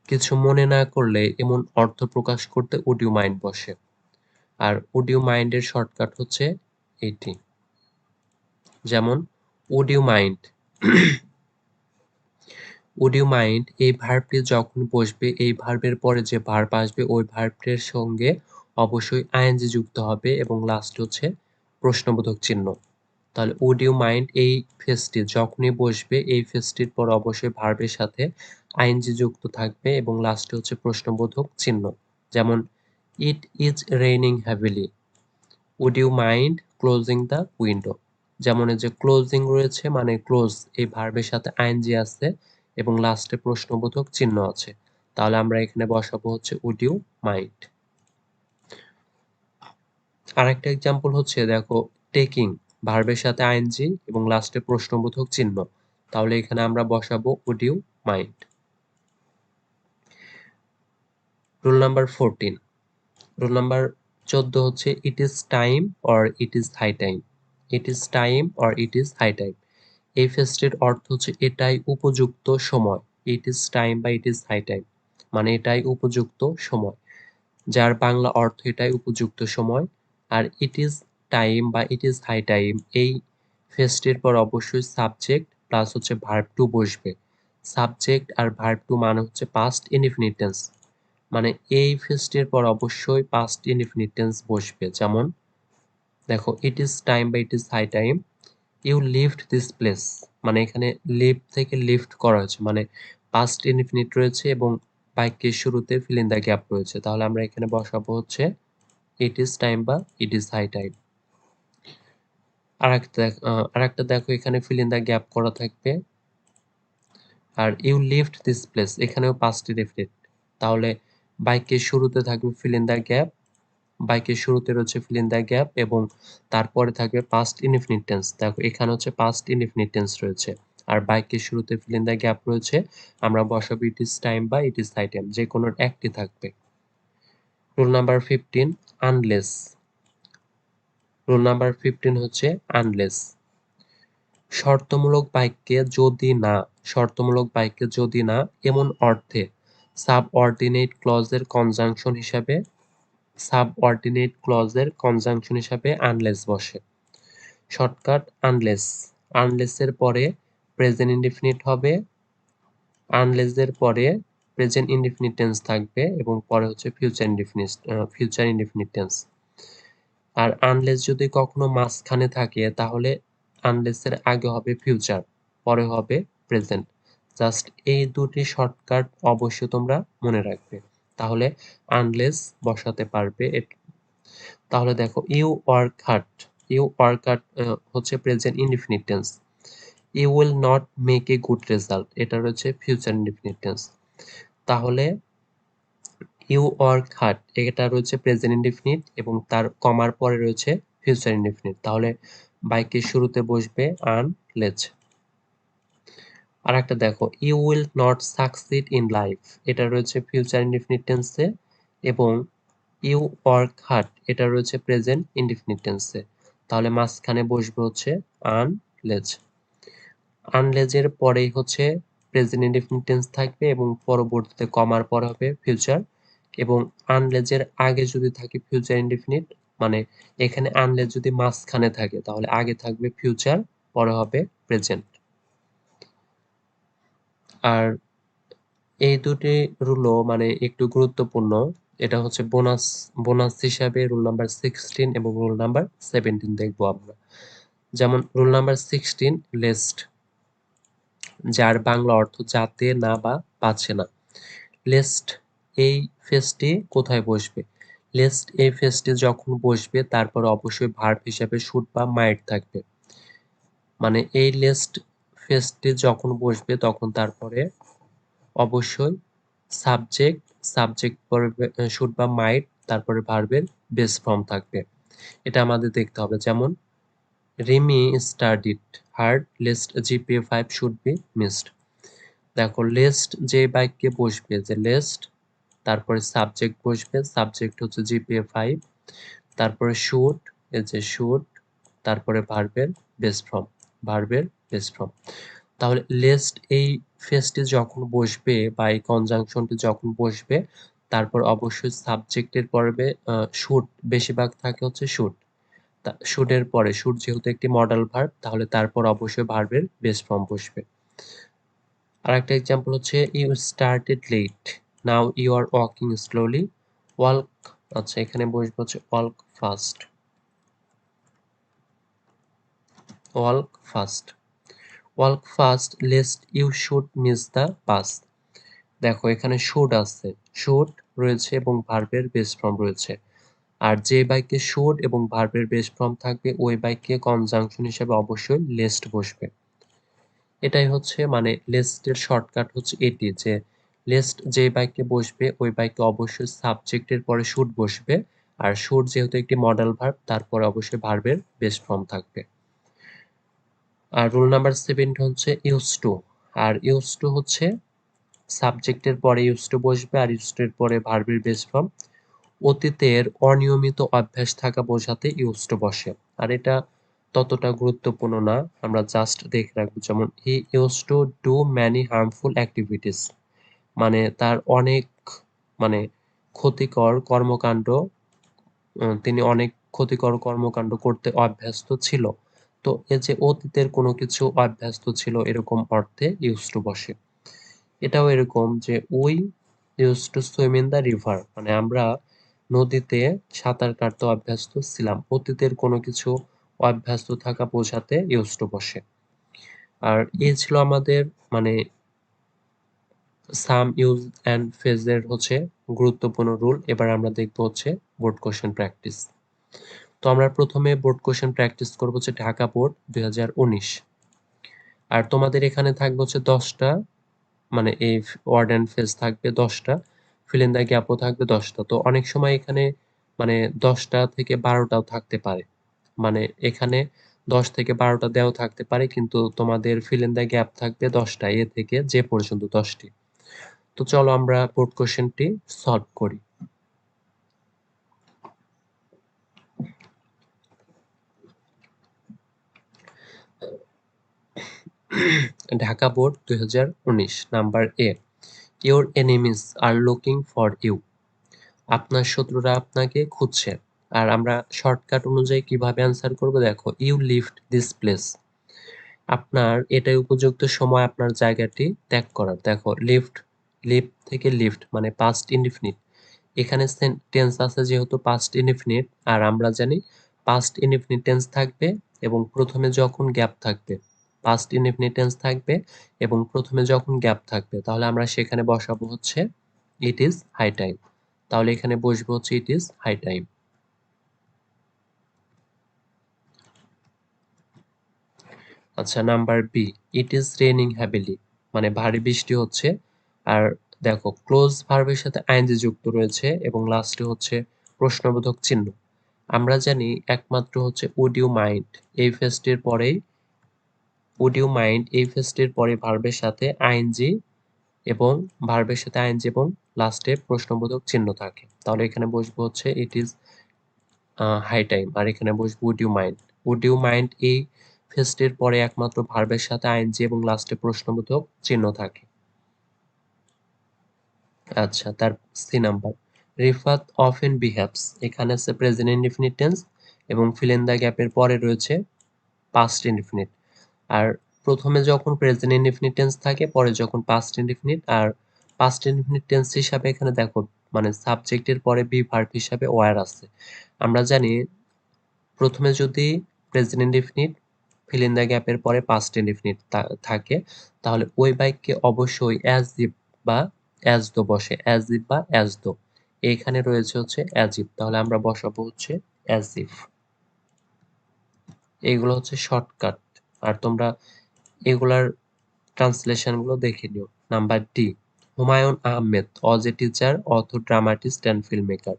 কিছু মনে না করলে এমন অর্থ প্রকাশ করতে উড ইউ মাইন্ড বসে। আর উড ইউ মাইন্ডের শর্টকাট হচ্ছে এটি। যেমন would you mind, would you mind এই ভার্বটি যখন বসবে, এই ভার্বের পরে যে ভার্ব আসবে ওই ভার্বটির সঙ্গে অবশ্যই আইএনজি যুক্ত হবে এবং লাস্ট হচ্ছে প্রশ্নবোধক চিহ্ন। তাহলে উড ইউ মাইন্ড এই ফেজটি যখনই বসবে এই ফেজটির পর অবশ্যই ভার্বের সাথে আইএনজি যুক্ত থাকবে এবং লাস্টে হচ্ছে প্রশ্নবোধক চিহ্ন। যেমন it is raining heavily, would you mind closing the window. যেমন এই যে ক্লোজিং রয়েছে মানে ক্লোজ এই ভার্বের সাথে আইএনজি আছে এবং লাস্টে প্রশ্নবোধক চিহ্ন আছে, তাহলে আমরা এখানে বসাবো হচ্ছে উড ইউ মাইন্ড। আরেকটা এক্সাম্পল হচ্ছে দেখো, টেকিং ভার্বের সাথে আইএনজি এবং লাস্টে প্রশ্নবোধক চিহ্ন, তাহলে এখানে আমরা বসাবো would you mind. Rule number 14, rule number 14 হচ্ছে it is time or it is high time. It is time or it is high time এই ফ্রেজটির অর্থ হচ্ছে এটাই উপযুক্ত সময়। ইট ইজ টাইম বা ইট ইজ হাই টাইম মানে এটাই উপযুক্ত সময়, যার বাংলা অর্থ এটাই উপযুক্ত সময়। আর ইট ইজ টাইম বা ইট ইজ হাই টাইম এই ফ্রেজটির পর অবশ্যই সাবজেক্ট প্লাস হচ্ছে ভার্ব টু বসবে। সাবজেক্ট আর ভার্ব টু মানে হচ্ছে পাস্ট ইনডিফিনিট টেন্স, মানে এই ফ্রেজটির পর অবশ্যই পাস্ট ইনডিফিনিট টেন্স বসবে। যেমন দেখো, ইট ইজ টাইম বা it is high time you lived this place, মানে এখানে লিভ থেকে লিফট করা হয়েছে, মানে পাস্ট ইনডিফিনিট রয়েছে এবং বাক্যের শুরুতে ফিল ইন দ্য গ্যাপ রয়েছে, তাহলে আমরা এখানে বসাবো হচ্ছে ইট ইজ টাইম বা ইট ইজ হাই টাইম। আরেকটা দেখো এখানে ফিল ইন দ্য গ্যাপ করা থাকবে। আর ইউ লিভড দিস প্লেস, এখানেও পাস্ট ডেফিনিট। তাহলে বাক্যের শুরুতে থাকবে ফিল ইন দ্য গ্যাপ, বাক্যের শুরুতে রয়েছে ফিল ইন দ্য গ্যাপ এবং তারপরে থাকবে পাস্ট ইনডিফিনিট টেন্স। দেখো এখানে হচ্ছে পাস্ট ইনডিফিনিট টেন্স রয়েছে আর বাক্যের শুরুতে ফিল ইন দ্য গ্যাপ রয়েছে। আমরা বসাবো ইট ইজ টাইম বা ইট ইজ হাই টাইম, যে কোনো একটি থাকবে। Rule number 15, unless. Rule number 15 হচ্ছে আনলেস। শর্তমূলক বাক্যে যদি না, শর্তমূলক বাক্যে যদি না এমন অর্থে সাবঅর্ডিনেট ক্লজের কনজাংশন হিসাবে, সাবঅর্ডিনেট ক্লজের কনজাংশন হিসাবে আনলেস বসে। Shortcut unless. আনলেসের পরে প্রেজেন্ট ইনডিফিনিট হবে, আনলেসের পরে প্রেজেন্ট ইনডিফিনিট টেন্স থাকবে এবং পরে হচ্ছে ফিউচার ইনডিফিনিট টেন্স। আর আনলেস যদি কখনো মাঝখানে থাকে তাহলে আনলেসের আগে হবে ফিউচার, পরে হবে প্রেজেন্ট। জাস্ট এই দুটি শর্টকাট অবশ্যই তোমরা মনে রাখবে, তাহলে আনলেস বসাতে পারবে। তাহলে দেখো you work hard, you work hard হচ্ছে present indefinite tense. You will not make a good result, এটা রয়েছে ফিউচার ইনডিফিনিট টেন্স। তাহলে ইউ ওয়ার্ক হার্ড এটা রয়েছে প্রেজেন্ট ইনডিফিনিট এবং তার কমার পরে রয়েছে ফিউচার ইনডিফিনিট। তাহলে বাক্যের শুরুতে বসবে আনলেস। আর একটা দেখো you will not succeed in life, এটা রয়েছে ফিউচার ইনডিফিনিট টেন্সে এবং ইউ ওয়ার্ক হার্ড এটা রয়েছে প্রেজেন্ট ইনডিফিনিট টেন্সে। তাহলে মাঝখানে বসবে হচ্ছে আনলেস। আনলেজের পরেই হচ্ছে প্রেজেন্ট ইনডিফিনিট টেন্স থাকবে এবং পরবর্তীতে কমার পর হবে ফিউচার। এবং আনলেজের আগে যদি থাকে ফিউচার ইনডিফিনিট, মানে এখানে আনলেজ যদি মাঝখানে থাকে তাহলে আগে থাকবে ফিউচার, পরে হবে প্রেজেন্ট। আর এই দুটি রুলও মানে একটু গুরুত্বপূর্ণ। এটা হচ্ছে বোনাস, বোনাস হিসাবে রুল নাম্বার 16 এবং রুল নাম্বার 17 দেখবো আমরা। যেমন রুল নাম্বার 16 লেস্ট, যার বাংলা অর্থ যাতে না বা পাচ্ছে না। লেস্ট এই ফেজটি কোথায় বসবে? লেস্ট এই ফেজটি যখন বসবে তারপর অবশ্যই ভার্ব হিসাবে শুড বা মাইট থাকবে। মানে এই লেস্ট ফেজটি যখন বসবে তখন তারপরে অবশ্যই সাবজেক্ট, সাবজেক্ট পরে শুড বা মাইট, তারপরে ভার্বের বেস ফর্ম থাকবে। এটা আমাদের দেখতে হবে। যেমন Rimi studied hard, lest GPA 5 should be missed. দেখো লেস্ট যে বাক্যে বসবে, যে লেস্ট তারপরে সাবজেক্ট বসবে, সাবজেক্ট হচ্ছে জিপিএ 5, তারপরে শুড, এই যে শুড, তারপরে ভার্বের বেস ফর্ম, ভার্বের বেস ফর্ম। তাহলে লেস্ট এই ফেজটি যখন বসবে বা এই কনজাংশনটি যখন বসবে তারপর অবশ্যই সাবজেক্টের পরে শুড, বেশিরভাগ থাকে হচ্ছে শুড। শুডের পরে, শুড যেহেতু একটি মডেল ভার্ব তাহলে তারপর অবশ্যই ভার্বের বেস ফর্ম বসবে। আরেকটা এক্সাম্পল হচ্ছে you started late, now you are walking slowly, walk, আচ্ছা এখানে বসবে হচ্ছে walk fast, walk fast. Walk fast lest you should miss the bus. দেখো এখানে শুড আছে, শুড রয়েছে এবং ভার্বের বেস ফর্ম রয়েছে। আর যে বাক্যে শুড এবং ভার্বের বেস ফর্ম থাকবে ওই বাক্যে কনজাংশন হিসেবে অবশ্যই লেস্ট বসবে। এটাই হচ্ছে মানে লেস্টের শর্টকাট হচ্ছে এটি, যে লেস্ট যে বাক্যে বসবে ওই বাক্যে অবশ্যই সাবজেক্টের পরে শুড বসবে। আর শুড যেহেতু একটি মডেল ভার্ব তারপরে অবশ্যই ভার্বের বেস ফর্ম থাকবে। আর রুল নাম্বার 7 হচ্ছে ইউজ টু। আর ইউজ টু হচ্ছে সাবজেক্টের পরে ইউজ টু বসবে আর ইউজ টু এর পরে ভার্বের বেস ফর্ম। অতীতের অনিয়মিত অভ্যাস থাকা বোঝাতে ইউজ টু বসে। আর এটা ততটা গুরুত্বপূর্ণ না, আমরা জাস্ট দেখে রাখবো। যেমন he use to do many harmful activities, মানে তার অনেক মানে ক্ষতিকর কর্মকাণ্ড, তিনি অনেক ক্ষতিকর কর্মকাণ্ড করতে অভ্যস্ত ছিল। তো এই যে অতীতের কোনো কিছু অভ্যস্ত ছিল এরকম অর্থে ইউজ টু বসে। এটাও এরকম যে we use to swim in the river, মানে আমরা নদীতে সাঁতার কাটতে অভ্যস্ত ছিলাম। অতীতের কোনো কিছু অভ্যস্ত থাকা বোঝাতে ইউজ টু বসে। আর এই ছিল আমাদের মানে সাম ইউজ অ্যান্ড ফেজের হচ্ছে গুরুত্বপূর্ণ রুল। এবার আমরা দেখব হচ্ছে বোর্ড কোশ্চেন প্র্যাকটিস। তো আমরা প্রথমে বোর্ড কোশ্চেন প্র্যাকটিস করব হচ্ছে ঢাকা বোর্ড 2019। আর তোমাদের এখানে থাকবে হচ্ছে 10টা, মানে এই ওয়ার্ড অ্যান্ড ফেজ থাকবে 10টা, ফিল ইন দ্য গ্যাপও থাকবে 10টা। তো অনেক সময় এখানে মানে 10টা থেকে 12টাও থাকতে পারে, মানে এখানে 10 থেকে 12টা দেওয়াও থাকতে পারে, কিন্তু তোমাদের ফিল ইন দ্য গ্যাপ থাকবে 10টা, এ থেকে যে পর্যন্ত 10টি। তো চলো আমরা বোর্ড কোশ্চেনটি সলভ করি। Dhaka board 2019, number A, your enemies are looking for you. আপনার শত্রুরা আপনাকে খুঁজছে। আর আমরা শর্টকাট অনুযায়ী কিভাবে অ্যান্সার করব, দেখো, ইউ লিফট দিস প্লেস। আপনার এটাই উপযুক্ত সময় আপনার জায়গাটি ত্যাগ করার। দেখো, লিফট, লিফট থেকে লিফট মানে পাস্ট ইনডিফিনিট। এখানে টেন্স আছে যেহেতু পাস্ট ইনডিফিনিট, আর আমরা জানি পাস্ট ইনডিফিনিট টেন্স থাকবে এবং প্রথমে যখন গ্যাপ থাকবে, পাস্ট ইনডিফিনিট টেন্স থাকবে এবং প্রথমে যখন গ্যাপ থাকবে, তাহলে আমরা সেখানে বসাবো হচ্ছে ইট ইজ হাই টাইম। তাহলে এখানে বসবো হচ্ছে ইট ইজ হাই টাইম। আচ্ছা, number B, it is raining heavily, মানে ভারী বৃষ্টি হচ্ছে। আর দেখো, ক্লোজ ভার্বের সাথে আইএনজি যুক্ত রয়েছে এবং লাস্টে হচ্ছে প্রশ্নবোধক চিহ্ন। আমরা জানি একমাত্র হচ্ছে উড ইউ মাইন্ড এই ফেজটির পরেই, উড ইউ মাইন্ড এই ফেজটির পরে ভার্বের সাথে আইএনজি এবং ভার্বের সাথে আইএনজি এবং লাস্টে প্রশ্নবোধক চিহ্ন থাকে। তাহলে এখানে বসবো হচ্ছে ইট ইজ হাই টাইম, আর এখানে বসবো would you mind. Would you mind এই ফেজটির পরে একমাত্র ভার্বের সাথে আইএনজি এবং লাস্টে প্রশ্নবোধক চিহ্ন থাকে। আচ্ছা, তার C number, Rifat often behaves, এখানে আছে প্রেজেন্ট ইনডিফিনিট টেন্স এবং ফিল ইন দ্য গ্যাপের পরে রয়েছে পাস্ট ইনডিফিনিট। আর প্রথমে যখন প্রেজেন্ট ইনডিফিনিট টেন্স থাকে, পরে যখন পাস্ট ইনডিফিনিট। আর পাস্ট ইনডিফিনিট টেন্স হিসাবে এখানে দেখো, মানে সাবজেক্টের পরে বি ভার্ব হিসাবে ওয়্যার আছে। আমরা জানি প্রথমে যদি present indefinite fill in the গ্যাপের পরে পাস্ট ইনডিফিনিট থাকে, তাহলে ওই বাক্যে অবশ্যই অ্যাজ ইফ বা অ্যাজ দো বসে, অ্যাজ ইফ বা অ্যাজ দো। এখানে রয়েছে হচ্ছে অ্যাজ ইফ, তাহলে আমরা বসাবো হচ্ছে অ্যাজ ইফ। এইগুলো হচ্ছে শর্টকাট, আর তোমরা এগুলার ট্রান্সলেশন গুলো দেখে নিও। Number D, Humayun Ahmed was a teacher, author, dramatist and film maker.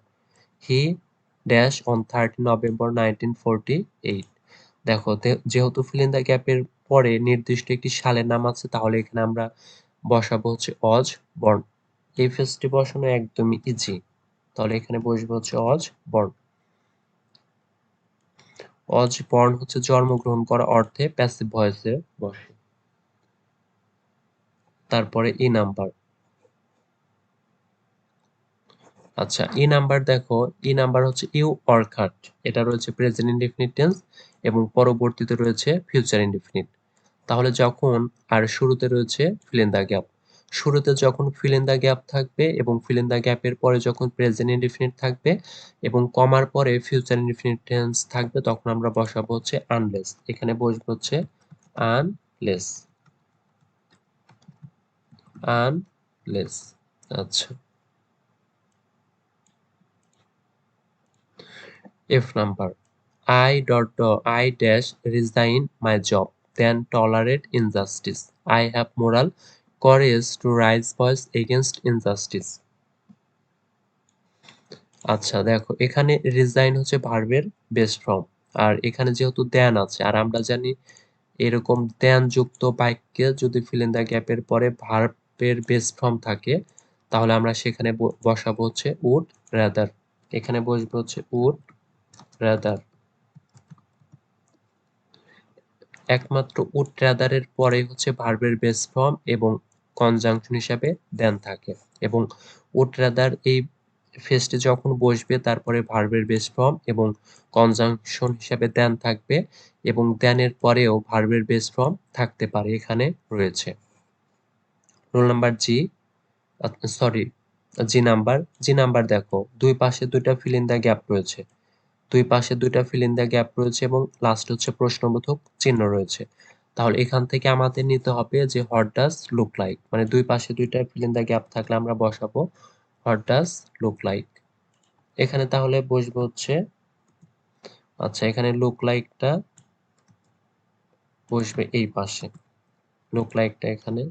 He dash on 30 November 1948। দেখো, যেহেতু ফিল ইন দ্য গ্যাপের পরে নির্দিষ্ট একটি সালের নাম আছে, তাহলে এখানে আমরা বসাবো হচ্ছে অজ বর্ন। এই ফেজটি বসানো একদমই ইজি, তাহলে এখানে বসবো হচ্ছে অজ বর্ন। অজ বর্ন হচ্ছে জন্মগ্রহণ করা অর্থে প্যাসিভ ভয়েসে বসে। তারপরে ই নাম্বার। আচ্ছা, ই নাম্বার দেখো, ই নাম্বার হচ্ছে ইউ অর্কাট, এটা রয়েছে প্রেজেন্ট ইনডিফিনিট টেন্স এবং পরবর্তীতে রয়েছে ফিউচার ইনডিফিনিট। তাহলে যখন, আর শুরুতে রয়েছে ফিল ইন দ্য গ্যাপ। শুরুতে যখন ফিল ইন দ্য গ্যাপ থাকবে এবং ফিল ইন দ্য গ্যাপের পরে যখন প্রেজেন্ট ইনডিফিনিট থাকবে এবং কমার পরে ফিউচার ইনডিফিনিট টেন্স থাকবে, তখন আমরা বসাবো হচ্ছে আনলেস। এখানে বসবো হচ্ছে আনলেস, আনলেস। আচ্ছা, F number, I dash resign my job than tolerate injustice. I have moral courage to raise voice against injustice. আচ্ছা, দেখো, এখানে রিজাইন হচ্ছে ভার্বের বেস ফর্ম। আর এখানে যেহেতু দেন আছে, আর আমরা জানি এরকম দেন যুক্ত বাক্যে যদি ফিল ইন দ্য গ্যাপের পরে ভার্বের বেস ফর্ম থাকে, তাহলে আমরা সেখানে বসাবো হচ্ছে উড রাদার। এখানে বসবো হচ্ছে উড রাদার। একমাত্র উড রাদার এর পরে হচ্ছে ভার্বের বেস ফর্ম এবং কনজাংশন হিসাবে দেন থাকে, এবং উড রাদার এই ফেজটি যখন বসবে তারপরে ভার্বের বেস ফর্ম এবং কনজাংশন হিসাবে দেন থাকবে, এবং দেনের পরেও ভার্বের বেস ফর্ম থাকতে পারে, এখানে রয়েছে। রোল নাম্বার জি, sorry, G number. G number দেখো, দুই পাশে দুইটা ফিল ইন দ্য গ্যাপ রয়েছে, দুই পাশে দুইটা ফিল ইন দ্য গ্যাপ রয়েছে এবং লাস্ট হচ্ছে প্রশ্নবোধক চিহ্ন রয়েছে। তাহলে এখান থেকে আমাদের নিতে হবে যে হোয়াট ডাজ লুক লাইক, মানে দুই পাশে দুইটা ফিল ইন দ্য গ্যাপ থাকলে আমরা বসাবো হোয়াট ডাজ লুক লাইক। এখানে তাহলে বসবো হচ্ছে, আচ্ছা এখানে লুক লাইকটা বসবে এই পাশে, লুক লাইকটা এখানে।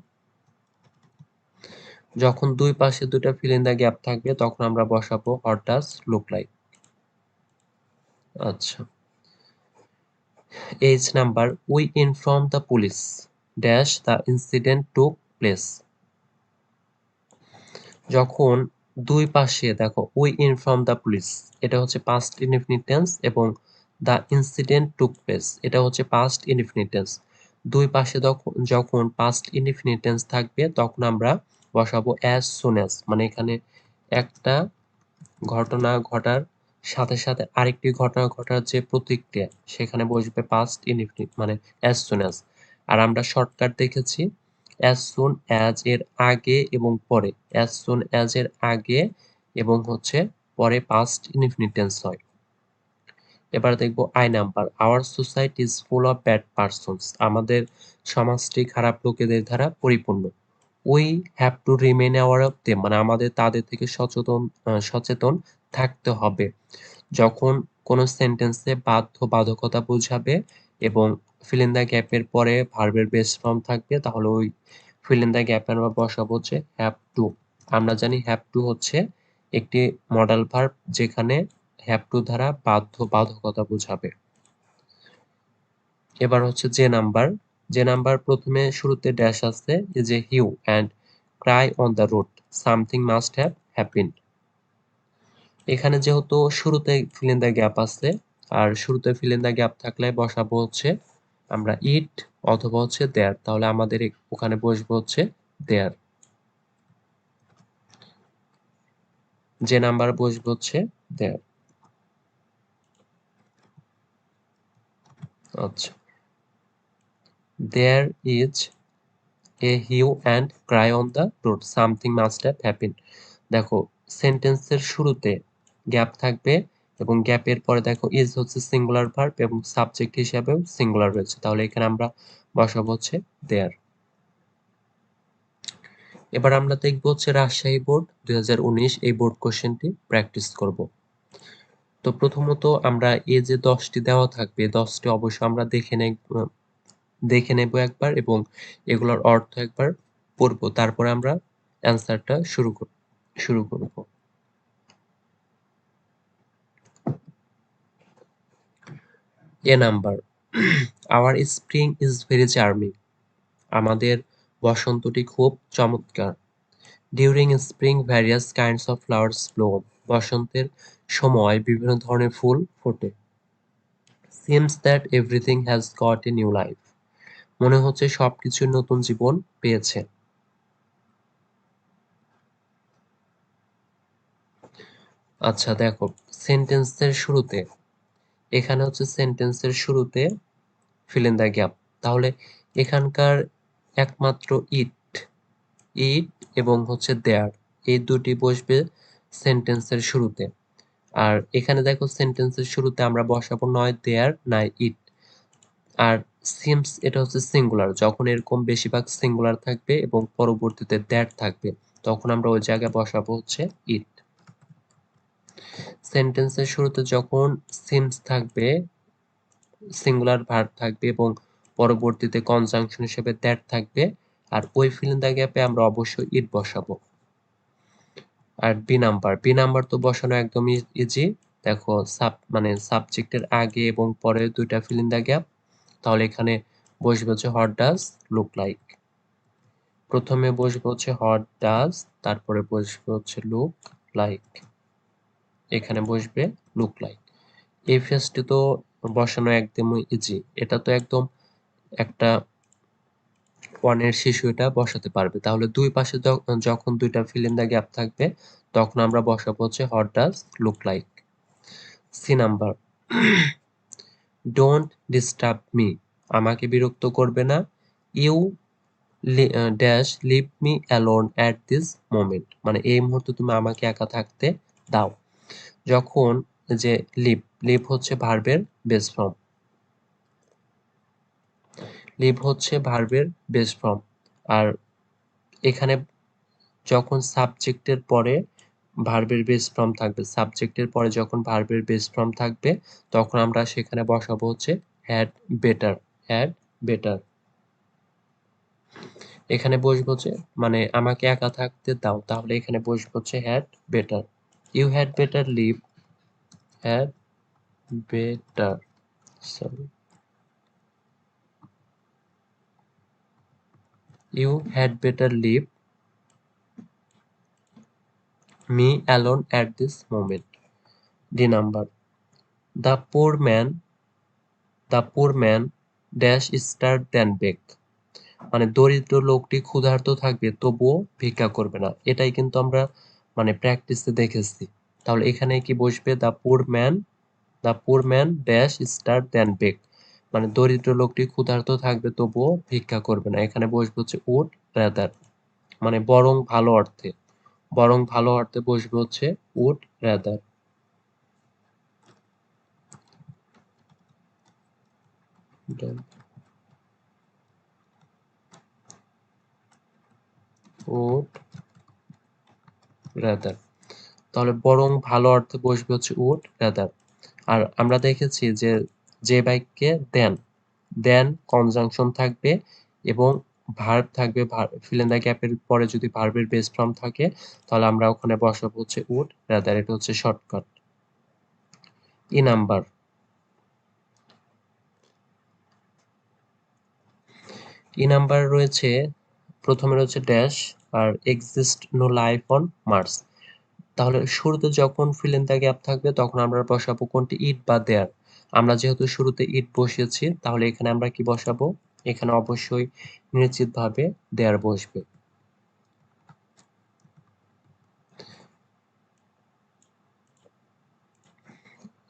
যখন দুই পাশে দুইটা ফিল ইন দ্য গ্যাপ থাকবে তখন আমরা বসাবো হোয়াট ডাজ লুক লাইক। আচ্ছা, এজ number, we inform the police dash the incident took place. যখন দুই পাশে দেখো উই ইনফর্ম দ্য পুলিশ, এটা হচ্ছে পাস্ট ইনডেফিনিট টেন্স, এবং দ্য ইনসিডেন্ট টুক প্লেস এটা হচ্ছে পাস্ট ইনডেফিনিট টেন্স। দুই পাশে যখন পাস্ট ইনডেফিনিট টেন্স থাকবে তখন আমরা বসাবো অ্যাজ সুন অ্যাজ, মানে এখানে একটা ঘটনা ঘটার সাথে সাথে আরেকটি ঘটনা ঘটার যে প্রতিক্রিয়া সেখানে বসবে পাস্ট ইনডেফিনিট মানে অ্যাজ সুন অ্যাজ। আর আমরা শর্টকাট দেখেছি অ্যাজ সুন অ্যাজ এর আগে এবং পরে, অ্যাজ সুন অ্যাজ এর আগে এবং হচ্ছে পরে পাস্ট ইনডেফিনিট টেন্স হয়। এবার দেখব I number, our society is full of bad persons, আমাদের সমাজটি খারাপ লোকেদের দ্বারা পরিপূর্ণ। We have to remain aware of them, মানে আমাদের তাদের থেকে সচেতন থাকতে হবে। যখন কোনো সেন্টেন্সে বাধ্যকতা বোঝাবে এবং ফিল ইন দ্য গ্যাপের পরে ভার্বের বেস ফর্ম থাকবে তাহলে ওই ফিল ইন দ্য গ্যাপে আমরা বসাবো হচ্ছে হ্যাভ টু। আমরা জানি হ্যাভ টু হচ্ছে একটি মডাল ভার্ব যেখানে হ্যাভ টু দ্বারা বাধ্যকতা বোঝাবে। এবার হচ্ছে যে নাম্বার প্রথমে শুরুতে ড্যাশ আছে, এই যে hue and cry on the road something must have happened. এখানে যেহেতু শুরুতে ফিল ইন দ্য গ্যাপ আছে, আর শুরুতে ফিল ইন দ্য গ্যাপ থাকলে বসাবো হচ্ছে আমরা ইট অথবা হচ্ছে দেয়ার, তাহলে আমাদের ওখানে বসবো হচ্ছে দেয়ার। যে নাম্বার বসবো হচ্ছে দেয়ার। আচ্ছা, there is a hue and cry on the road something must have happened. দেখো সেন্টেন্সের শুরুতে গ্যাপ থাকবে এবং গ্যাপের পরে দেখো ইজ হচ্ছে সিঙ্গুলার ভার্ব এবং সাবজেক্ট হিসাবেও সিঙ্গুলার রয়েছে, তাহলে এখানে আমরা বসাবো হচ্ছে দেয়ার। এবার আমরা দেখবো হচ্ছে রাজশাহী বোর্ড 2019 এই বোর্ড কোশ্চেনটি প্র্যাকটিস করব। তো প্রথমত আমরা এই যে 10টি দেওয়া থাকবে 10টি অবশ্যই আমরা দেখে নেব একবার এবং এগুলোর অর্থ একবার পড়বো, তারপরে আমরা অ্যান্সারটা শুরু করব। A number, our spring is very charming, আমাদের বসন্তটি খুব চমৎকার। During spring various kinds of flowers bloom, বসন্তের সময় বিভিন্ন ধরনের ফুল ফোটে। Seems that everything has got a new life, মনে হচ্ছে সবকিছুর নতুন জীবন পেয়েছে। আচ্ছা দেখো সেন্টেন্সের শুরুতে, এখানে হচ্ছে সেন্টেন্সের শুরুতে ফিল ইন দ্য গ্যাপ, তাহলে এখানকার একমাত্র ইট ইট এবং হচ্ছে দেয়ার এই দুটি বসবে সেন্টেন্সের শুরুতে। আর এখানে দেখো সেন্টেন্সের শুরুতে আমরা বসাবো নয় দেয়ার নাই ইট। আর সিমস এটা হচ্ছে সিঙ্গুলার, যখন এরকম বেশিরভাগ সিঙ্গুলার থাকবে এবং পরবর্তীতে দ্যাট থাকবে তখন আমরা ওই জায়গায় বসাবো হচ্ছে ইট। সেন্টেন্সের শুরুতে যখন সিমস থাকবে সিঙ্গুলার ভার্ব থাকবে এবং পরবর্তীতে কনজাংশন হিসেবে দ্যাট থাকবে, আর ওই ফিল ইন দ্য গ্যাপে আমরা অবশ্যই ইট বসাবো। আর বি নাম্বার তো বসানো একদমই ইজি। দেখো মানে সাবজেক্টের আগে এবং পরে দুইটা ফিল ইন দ্য গ্যাপ, তাহলে এখানে বসবে হচ্ছে হোয়াট ডাজ লুক লাইক। প্রথমে বসবে হচ্ছে হোয়াট ডাজ, তারপরে বসবে হচ্ছে লুক লাইক, এখানে বসবে লুক লাইক। এই ফ্রেজটি তো বসানো একদমই ইজি, এটা তো একদম একটা ওয়ানের শিশু এটা বসাতে পারবে। তাহলে দুই পাশে যখন দুইটা ফিল ইন দ্য গ্যাপ থাকবে তখন আমরা বসাবো হচ্ছে what does look like. C number, don't disturb me, আমাকে বিরক্ত করবে না। You dash leave me alone at this moment, মানে এই মুহূর্তে তুমি আমাকে একা থাকতে দাও। যখন যে লিভ লিভ হচ্ছে ভার্বের বেস ফর্ম, লিভ হচ্ছে ভার্বের বেস ফর্ম। আর এখানে যখন সাবজেক্টের পরে ভার্বের বেস ফর্ম থাকবে, সাবজেক্টের পরে যখন ভার্বের বেস ফর্ম থাকবে তখন আমরা সেখানে বসাবো হচ্ছে হ্যাড বেটার। Had better. এখানে বসবো যে মানে আমাকে একা থাকতে দাও, তাহলে এখানে বসবো হচ্ছে had better. You had better leave. Had better, sorry, you had better leave me alone at this moment. D number, the poor man, the poor man dash starve than beg. মানে দরিদ্র লোকটি ক্ষুধার্ত থাকবে তবুও ভিক্ষা করবে না। এটাই কিন্তু আমরা মানে প্র্যাকটিসে দেখেছি। তাহলে এখানে কি বসবে? The poor man, the poor man dash starve than beg. মানে দরিদ্র লোকটি ক্ষুধার্ত থাকবে তবুও ভিক্ষা করবে না। এখানে বসবে হচ্ছে উড রাদার, মানে বরং ভালো অর্থে। বরং ভালো অর্থে বসবে হচ্ছে উড রাদার। Would rather. তাহলে বরং ভালো অর্থে বসবে হচ্ছে উড রাদার। আর আমরা দেখেছি যে যে বাক্যে দেন, দেন কনজাংশন থাকবে এবং ভার্ব থাকবে, ফিল ইন দ্য গ্যাপের পরে যদি ভার্বের বেস ফর্ম থাকে তাহলে আমরা ওখানে বসাবো হচ্ছে উড রাদার। এটা হচ্ছে shortcut. E number, E number রয়েছে প্রথমে রয়েছে dash are exist no life on Mars. তাহলে শুরুতে যখন ফিল ইন দ্য গ্যাপ থাকবে তখন আমরা বসাবো কোনটি? ইট বা দেয়ার। আমরা যেহেতু শুরুতে ইট বসিয়েছি তাহলে এখানে আমরা কি বসাবো? এখানে অবশ্যই নিশ্চিতভাবে দেয়ার বসবে।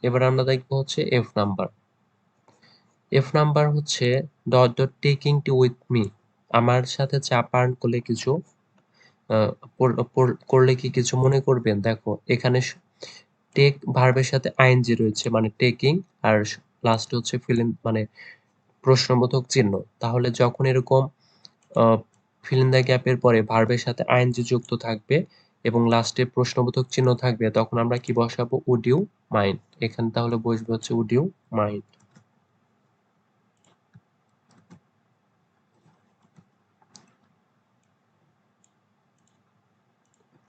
এবার আমরা দেখবো হচ্ছে এফ নাম্বার। এফ নাম্বার হচ্ছে dot dot taking tea with me. আমার সাথে চা পান করলে কিছু করলে কি কিছু মনে করবেন? দেখো এখানে টেক ভার্বের সাথে আইএনজি রয়েছে মানে টেকিং, আর লাস্টে হচ্ছে ফিল ইন মানে প্রশ্নবোধক চিহ্ন। তাহলে যখন এরকম ফিল ইন দ্য গ্যাপের পরে ভার্বের সাথে আইএনজি যুক্ত থাকবে এবং লাস্টে প্রশ্নবোধক চিহ্ন থাকবে তখন আমরা কি বসাবো? Would you mind. এখানে তাহলে বসবে হচ্ছে উড ইউ মাইন্ড।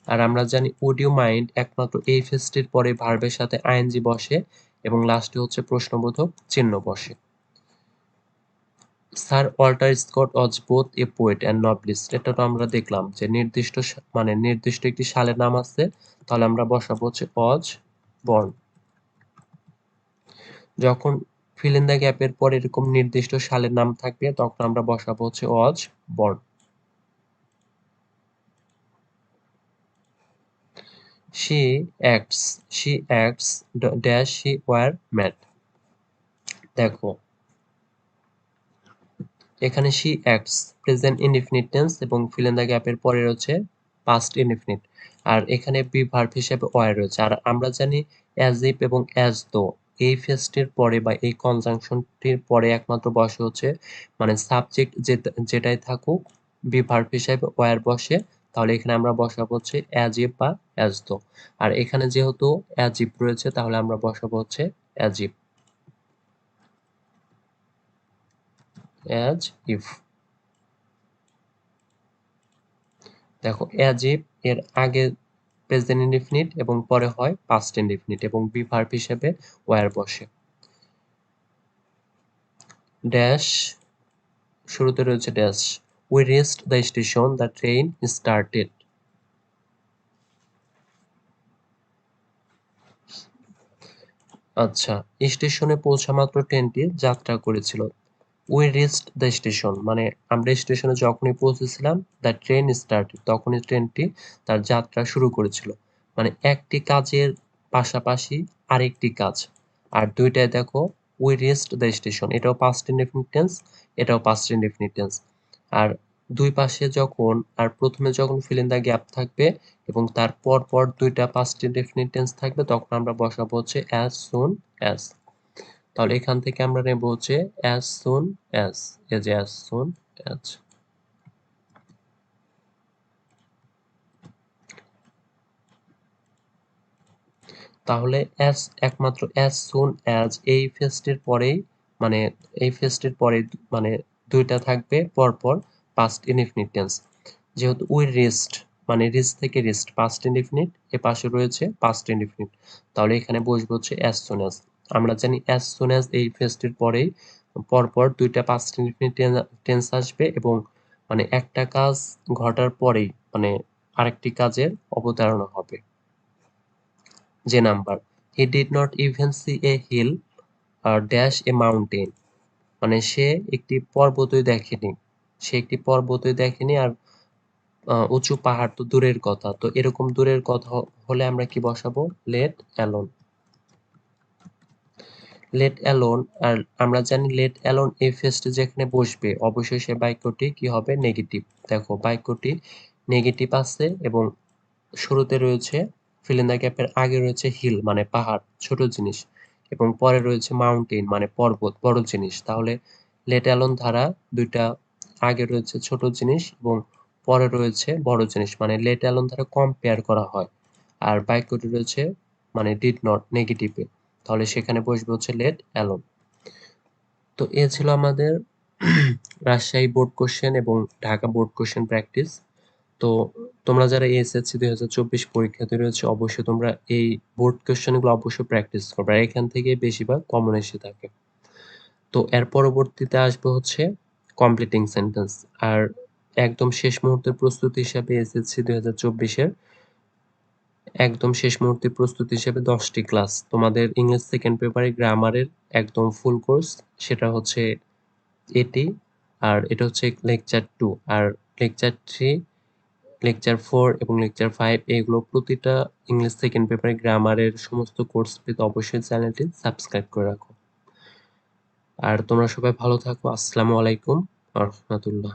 আর আমরা জানি উড ইউ মাইন্ড একমাত্র এই ফেজটির পরে ভার্বের সাথে আইএনজি বসে এবং লাস্টে হচ্ছে প্রশ্নবোধক চিহ্ন বসে। Sir Walter Scott was both a poet and novelist. এটা তো আমরা দেখলাম যে নির্দিষ্ট মানে নির্দিষ্ট একটি সালের নাম আছে, তাহলে আমরা বসাবো হচ্ছে ওয়াজ বর্ন। যখন ফিল ইন দ্য গ্যাপের পর এরকম নির্দিষ্ট সালের নাম থাকবে তখন আমরা বসাবো হচ্ছে was born. She acts, she acts dash she were mad. দেখো এখানে she acts present indefinite tense এবং ফিল ইন দ্য গ্যাপের পরে রয়েছে পাস্ট ইনডিফিনিট। আর এখানে বি ভার্ব হিসেবে ওয়ার রয়েছে। আর আমরা জানি অ্যাজ ইফ এবং অ্যাজ দো এই ফেজটির পরে বা এই কনজাংশনটির পরে একমাত্র বসে হচ্ছে মানে সাবজেক্ট যেটাই থাকুক বি ভার্ব হিসেবে ওয়ার বসে। তাহলে এখানে আমরা বসাবো হচ্ছে অ্যাজ ইফ বা অ্যাজ দো। আর এখানে যেহেতু অ্যাজ ইফ রয়েছে তাহলে আমরা বসাবো হচ্ছে অ্যাজ ইফ। As if. দেখো অ্যাজ ইফ এর আগে প্রেজেন্ট ইনডিফিনিট এবং পরে হয় পাস্ট ইনডিফিনিট এবং বি ভার্ব হিসেবে ওয়্যার বসে। ড্যাশ, শুরুতে রয়েছে dash, we reached the station the train started. আচ্ছা, স্টেশনে পৌঁছা মাত্র ট্রেনটি যাত্রা করেছিল। উই রিচড দ্য স্টেশন মানে আমরা স্টেশনে যখনই পৌঁছেছিলাম দ্য ট্রেন স্টার্টেড তখনই ট্রেনটি তার যাত্রা শুরু করেছিল। মানে একটি কাজের পাশাপাশি আরেকটি কাজ। আর দুইটায় দেখো উই রিচড দ্য স্টেশন এটাও পাস্ট ইনডেফিনিট টেন্স, এটাও পাস্ট ইনডেফিনিট টেন্স। আর দুই পাশে যখন আর প্রথমে যখন ফিল ইন দ্য গ্যাপ থাকবে এবং তার পর দুইটা পাস্ট ইনডেফিনিট টেন্স থাকবে তখন আমরা বসাবো হচ্ছে অ্যাজ সুন অ্যাজ। তাহলে এখান থেকে আমরা নেব হচ্ছে as soon as, এই যে as soon as। তাহলে একমাত্র as soon as এই ফেজটির পরেই মানে এই ফেজটির পরে মানে দুইটা থাকবে পরপর past indefinite tense। যেহেতু we reached মানে reach থেকে reached past indefinite, এ পাশে রয়েছে past indefinite, তাহলে এখানে বসবে হচ্ছে as soon as। আমরা জানি as soon as এই ফেজটির পরেই পরপর দুইটা past indefinite tense আসবে এবং মানে একটা কাজ ঘটার পরেই মানে আরেকটি কাজের অবতারণা হবে। যে number, he did not even see a hill dash a mountain, মানে সে একটি পর্বতই দেখেনি, সে একটি পর্বতই দেখেনি আর উঁচু পাহাড় তো দূরের কথা। তো এরকম দূরের কথা হলে আমরা কি বসাবো? let alone। let alone, আর আমরা জানি let alone এই ফ্রেজটি যেখানে বসবে অবশ্যই সে বাক্যটি কি হবে? নেগেটিভ। দেখো বাক্যটি নেগেটিভ আছে এবং শুরুতে রয়েছে fill in the gap এর আগে রয়েছে হিল মানে পাহাড়, ছোট জিনিস, এবং পরে রয়েছে মাউন্টেন মানে পর্বত, বড় জিনিস। তাহলে let alone দ্বারা দুইটা আগে রয়েছে ছোট জিনিস এবং পরে রয়েছে বড় জিনিস, মানে let alone দ্বারা কম্পেয়ার করা হয়। আর বাক্যটি রয়েছে মানে did not নেগেটিভে, তাহলে সেখানে বসবে হচ্ছে let alone। তো এ ছিল আমাদের রাজশাহী বোর্ড কোশ্চেন এবং ঢাকা বোর্ড কোশ্চেন প্র্যাকটিস। তো তোমরা যারা এসএসসি 2024 পরীক্ষার্থী রয়েছে অবশ্যই তোমরা এই বোর্ড কোশ্চেনগুলো অবশ্যই প্র্যাকটিস করবে, আর এখান থেকে বেশিরভাগ কমন এসে থাকে। তো এর পরবর্তীতে আসবে হচ্ছে কমপ্লিটিং সেন্টেন্স, আর একদম শেষ মুহূর্তের প্রস্তুতি হিসাবে এসএসসি 2024 এর একদম শেষ মুহূর্তের প্রস্তুতি হিসেবে 10টি ক্লাস তোমাদের ইংলিশ সেকেন্ড পেপারে গ্রামারের একদম ফুল কোর্স, সেটা হচ্ছে এটি, আর এটা হচ্ছে লেকচার 2, আর লেকচার 3, লেকচার 4 এবং লেকচার 5 এগুলো প্রতিটা ইংলিশ সেকেন্ড পেপারে গ্রামারের সমস্ত কোর্স পেতে অবশ্যই চ্যানেলটি সাবস্ক্রাইব করে রাখো। আর তোমরা সবাই ভালো থাকো। আসসালামু আলাইকুম ওয়া রাহমাতুল্লাহ।